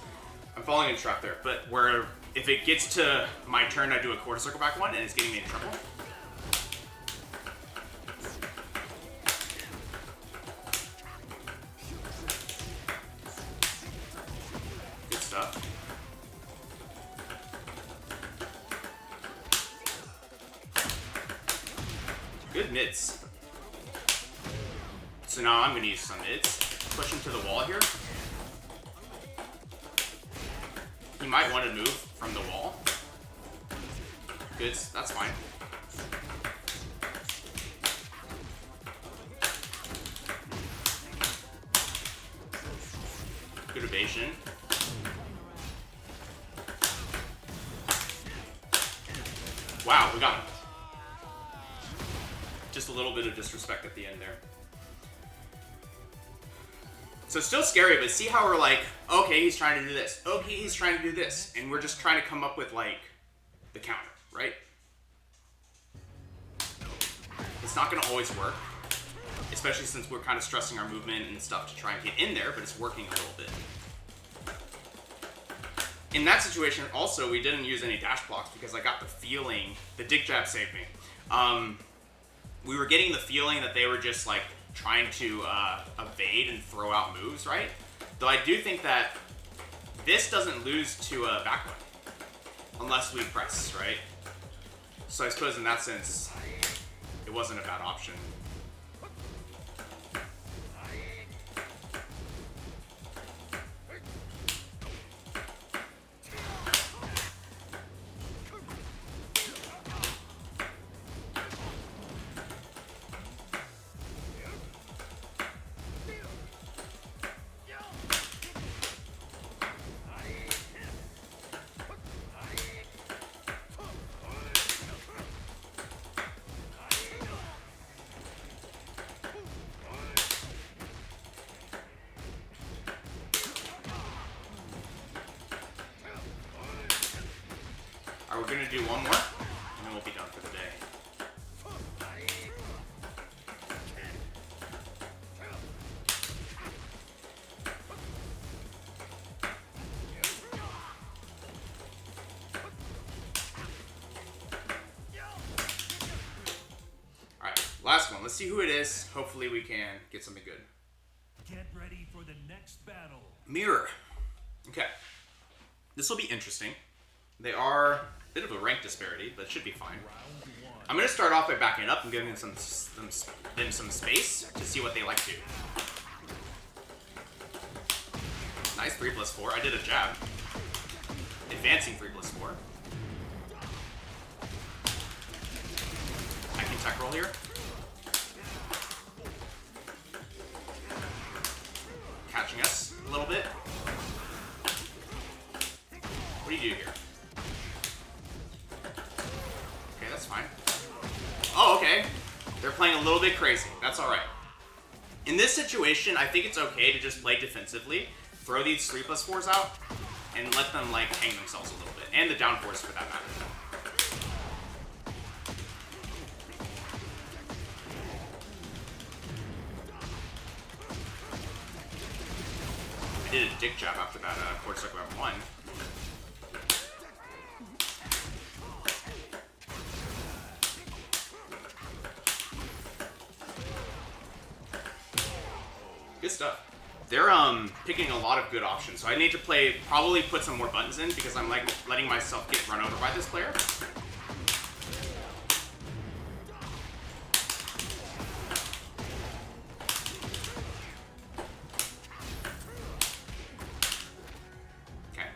I'm falling into a trap there, but where if it gets to my turn, I do a quarter circle back 1 and it's getting me in trouble. Good stuff. Good mids. So now I'm going to use some mids. Push him to the wall here. He might want to move from the wall. Good, that's fine. Good evasion. Wow, we got him. Just a little bit of disrespect at the end there. So still scary, but see how we're like, okay, he's trying to do this. Okay, he's trying to do this. And we're just trying to come up with, like, the counter, right? It's not going to always work. Especially since we're kind of stressing our movement and stuff to try and get in there, but it's working a little bit. In that situation, also, we didn't use any dash blocks because I got the feeling, the dig jab saved me. We were getting the feeling that they were just, like, trying to evade and throw out moves, right? Though I do think that this doesn't lose to a back one unless we press, right? So I suppose in that sense, it wasn't a bad option. We're gonna do one more, and then we'll be done for the day. Alright, last one. Let's see who it is. Hopefully we can get something good. Get ready for the next battle. Mirror. Okay. This will be interesting. They are a bit of a rank disparity, but it should be fine. I'm going to start off by backing up and giving them some space to see what they like to do. Nice 3+4. I did a jab. Advancing 3+4. I can tech roll here. Catching us a little bit. What do you do here? Okay, that's fine. Oh, okay. They're playing a little bit crazy. That's alright. In this situation, I think it's okay to just play defensively, throw these 3+4s out, and let them, like, hang themselves a little bit. And the down 4s for that matter. I did a dick jab after that quarter circle at 1. Good stuff. They're picking a lot of good options, so I need to probably put some more buttons in because I'm like letting myself get run over by this player. Okay.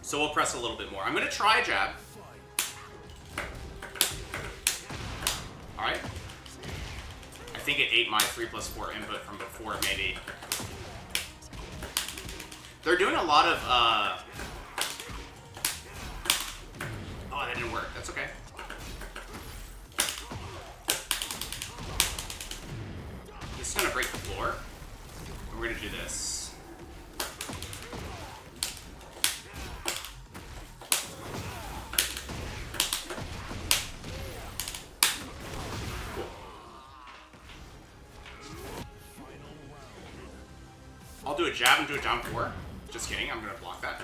So we'll press a little bit more. I'm gonna try a jab. All right. I think it ate my 3+4 input from before, maybe. They're doing a lot of, oh, that didn't work. That's okay. This is gonna break the floor. And we're gonna do this. I'll do a jab and do a down 4. Just kidding, I'm gonna block that.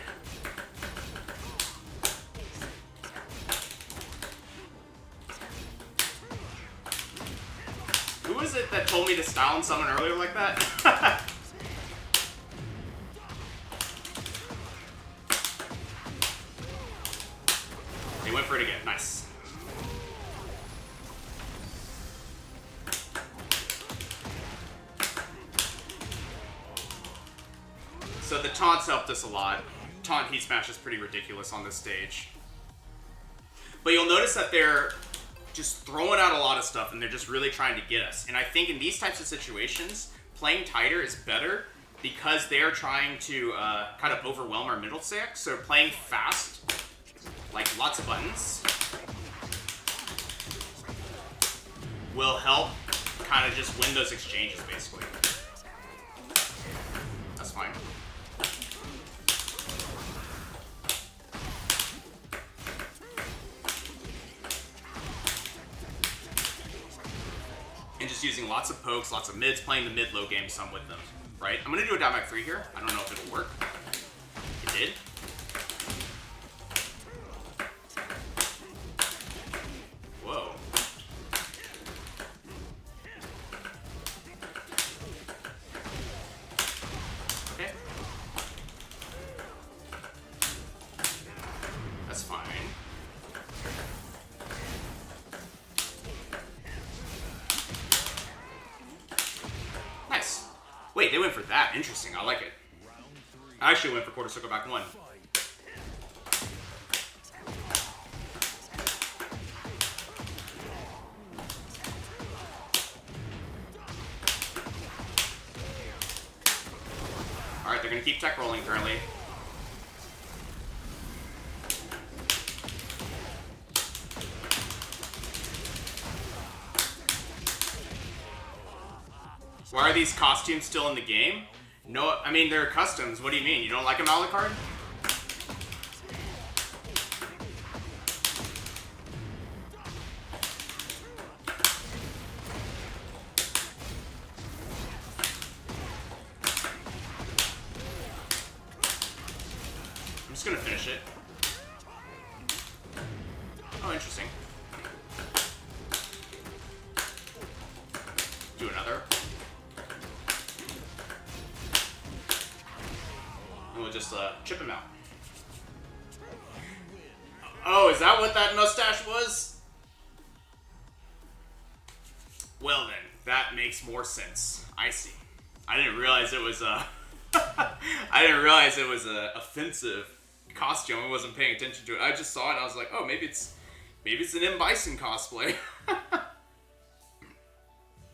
Who was it that told me to style and summon earlier like that? They went for it again, nice. So the taunts helped us a lot. Taunt heat smash is pretty ridiculous on this stage. But you'll notice that they're just throwing out a lot of stuff and they're just really trying to get us. And I think in these types of situations, playing tighter is better because they're trying to kind of overwhelm our middle stack. So playing fast, like lots of buttons, will help kind of just win those exchanges, basically. That's fine. And just using lots of pokes, lots of mids, playing the mid-low game some with them, right? I'm gonna do a down back 3 here. I don't know if it'll work. It did. Whoa. Okay. That's fine. Nice. Wait, they went for that. Interesting. I like it. I actually went for quarter circle back 1. Alright, they're going to keep tech rolling currently. Why are these costumes still in the game? No, I mean, they're customs. What do you mean? You don't like them a la carte? I'm just gonna finish it. Oh, interesting. Do another. And we'll just chip him out. Oh, is that what that mustache was? Well then, that makes more sense. I see. I didn't realize it was a... I didn't realize it was a offensive costume. I wasn't paying attention to it. I just saw it and I was like, oh, maybe it's an M. Bison cosplay.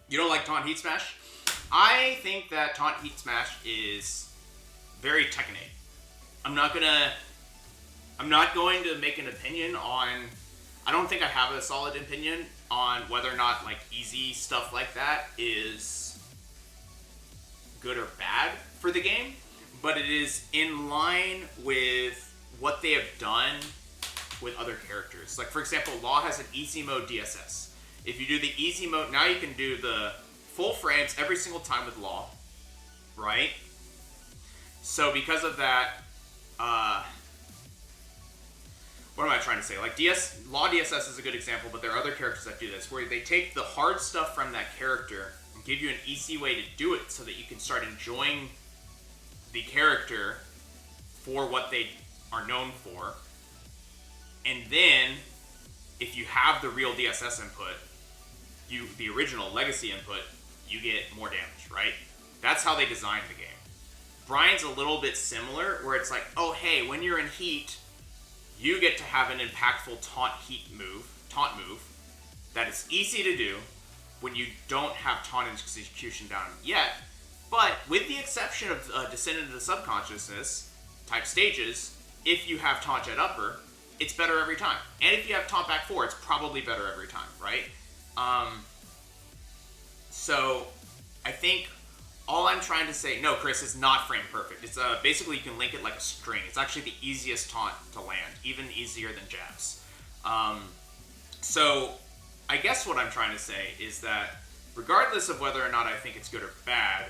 You don't like Taunt Heat Smash? I think that Taunt Heat Smash is very Tekken. I'm not going to make an opinion on... I don't think I have a solid opinion on whether or not like easy stuff like that is good or bad for the game, but it is in line with what they have done with other characters. Like, for example, Law has an easy mode DSS. If you do the easy mode, now you can do the full frames every single time with Law, right? So because of that, what am I trying to say? Like, Law DSS is a good example, but there are other characters that do this, where they take the hard stuff from that character and give you an easy way to do it so that you can start enjoying the character for what they are known for. And then, if you have the real DSS input, the original legacy input, you get more damage, right? That's how they designed the game. Bryan's a little bit similar, where it's like, oh hey, when you're in heat, you get to have an impactful taunt move that is easy to do when you don't have taunt execution down yet. But with the exception of Descent into the Subconsciousness type stages, if you have taunt jet upper, it's better every time. And if you have taunt back 4, it's probably better every time, right? So I think all I'm trying to say, no, Chris, it's not frame perfect. It's basically you can link it like a string. It's actually the easiest taunt to land, even easier than jabs. So I guess what I'm trying to say is that regardless of whether or not I think it's good or bad,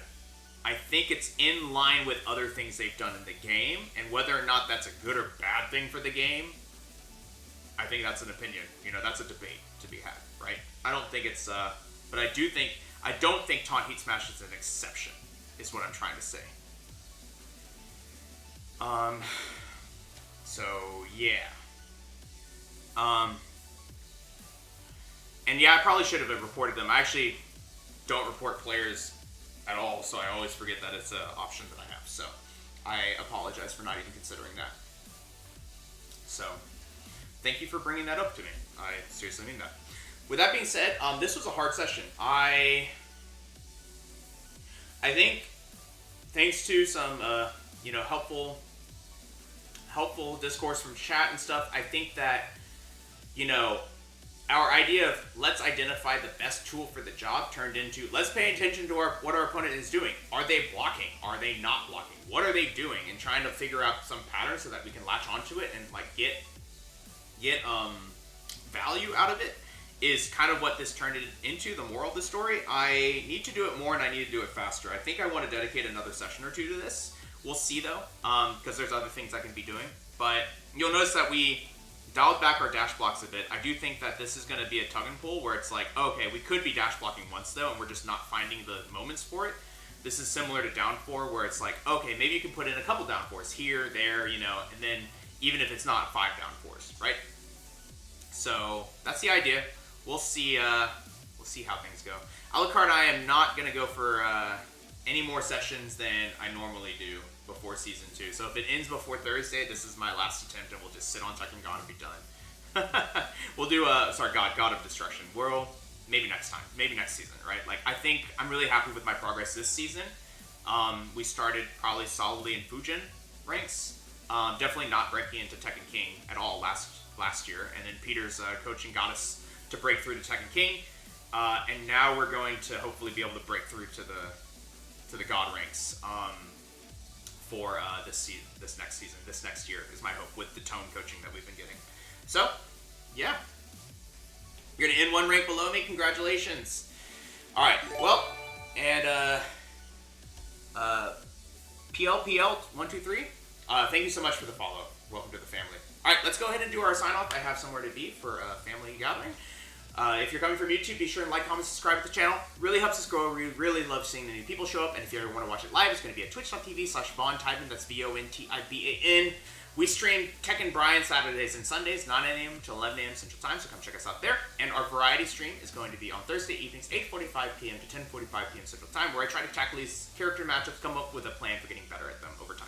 I think it's in line with other things they've done in the game, and whether or not that's a good or bad thing for the game, I think that's an opinion. You know, that's a debate to be had, right? I don't think it's, but I don't think Taunt Heat Smash is an exception, is what I'm trying to say. So, yeah. And yeah, I probably should have reported them. I actually don't report players at all, so I always forget that it's an option that I have. So, I apologize for not even considering that. So, thank you for bringing that up to me. I seriously mean that. With that being said, this was a hard session. I think, thanks to some, helpful discourse from chat and stuff, I think that, our idea of let's identify the best tool for the job turned into let's pay attention to what our opponent is doing. Are they blocking? Are they not blocking? What are they doing? And trying to figure out some pattern so that we can latch onto it and like get value out of it is kind of what this turned it into, the moral of the story. I need to do it more and I need to do it faster. I think I want to dedicate another session or two to this. We'll see though, because there's other things I can be doing. But you'll notice that we dialed back our dash blocks a bit. I do think that this is going to be a tug and pull where it's like, okay, we could be dash blocking once though, and we're just not finding the moments for it. This is similar to down 4 where it's like, okay, maybe you can put in a couple down 4s here, there, and then even if it's not 5 down 4s, right? So that's the idea. We'll see how things go. A la carte, I am not going to go for any more sessions than I normally do before Season 2. So if it ends before Thursday, this is my last attempt, and we'll just sit on Tekken God and be done. We'll do, God of Destruction. Maybe next time. Maybe next season, right? Like, I think I'm really happy with my progress this season. We started probably solidly in Fujin ranks. Definitely not breaking into Tekken King at all last year. And then Peter's coaching got us to break through to Tekken King. And now we're going to hopefully be able to break through to the God ranks for this next year is my hope with the tone coaching that we've been getting. So, yeah. You're going to end 1 rank below me. Congratulations. All right. Well, and PLPL123, thank you so much for the follow. Welcome to the family. All right, let's go ahead and do our sign-off. I have somewhere to be for a family gathering. If you're coming from YouTube, be sure and like, comment, subscribe to the channel. Really helps us grow. We really love seeing the new people show up. And if you ever want to watch it live, it's going to be at twitch.tv/VonTiban. That's VonTiban. We stream Tekken Bryan Saturdays and Sundays, 9 a.m. to 11 a.m. Central Time, so come check us out there. And our variety stream is going to be on Thursday evenings, 8:45 p.m. to 10:45 p.m. Central Time, where I try to tackle these character matchups, come up with a plan for getting better at them over time.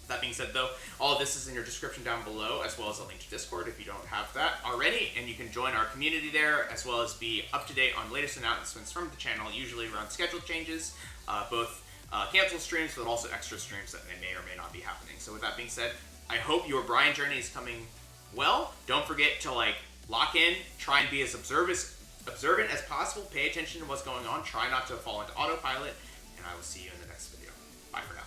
That being said, though, all of this is in your description down below, as well as a link to Discord if you don't have that already, and you can join our community there, as well as be up to date on latest announcements from the channel, usually around schedule changes, both canceled streams, but also extra streams that may or may not be happening. So with that being said, I hope your Bryan journey is coming well. Don't forget to lock in, try and be as observant as possible, pay attention to what's going on, try not to fall into autopilot, and I will see you in the next video. Bye for now.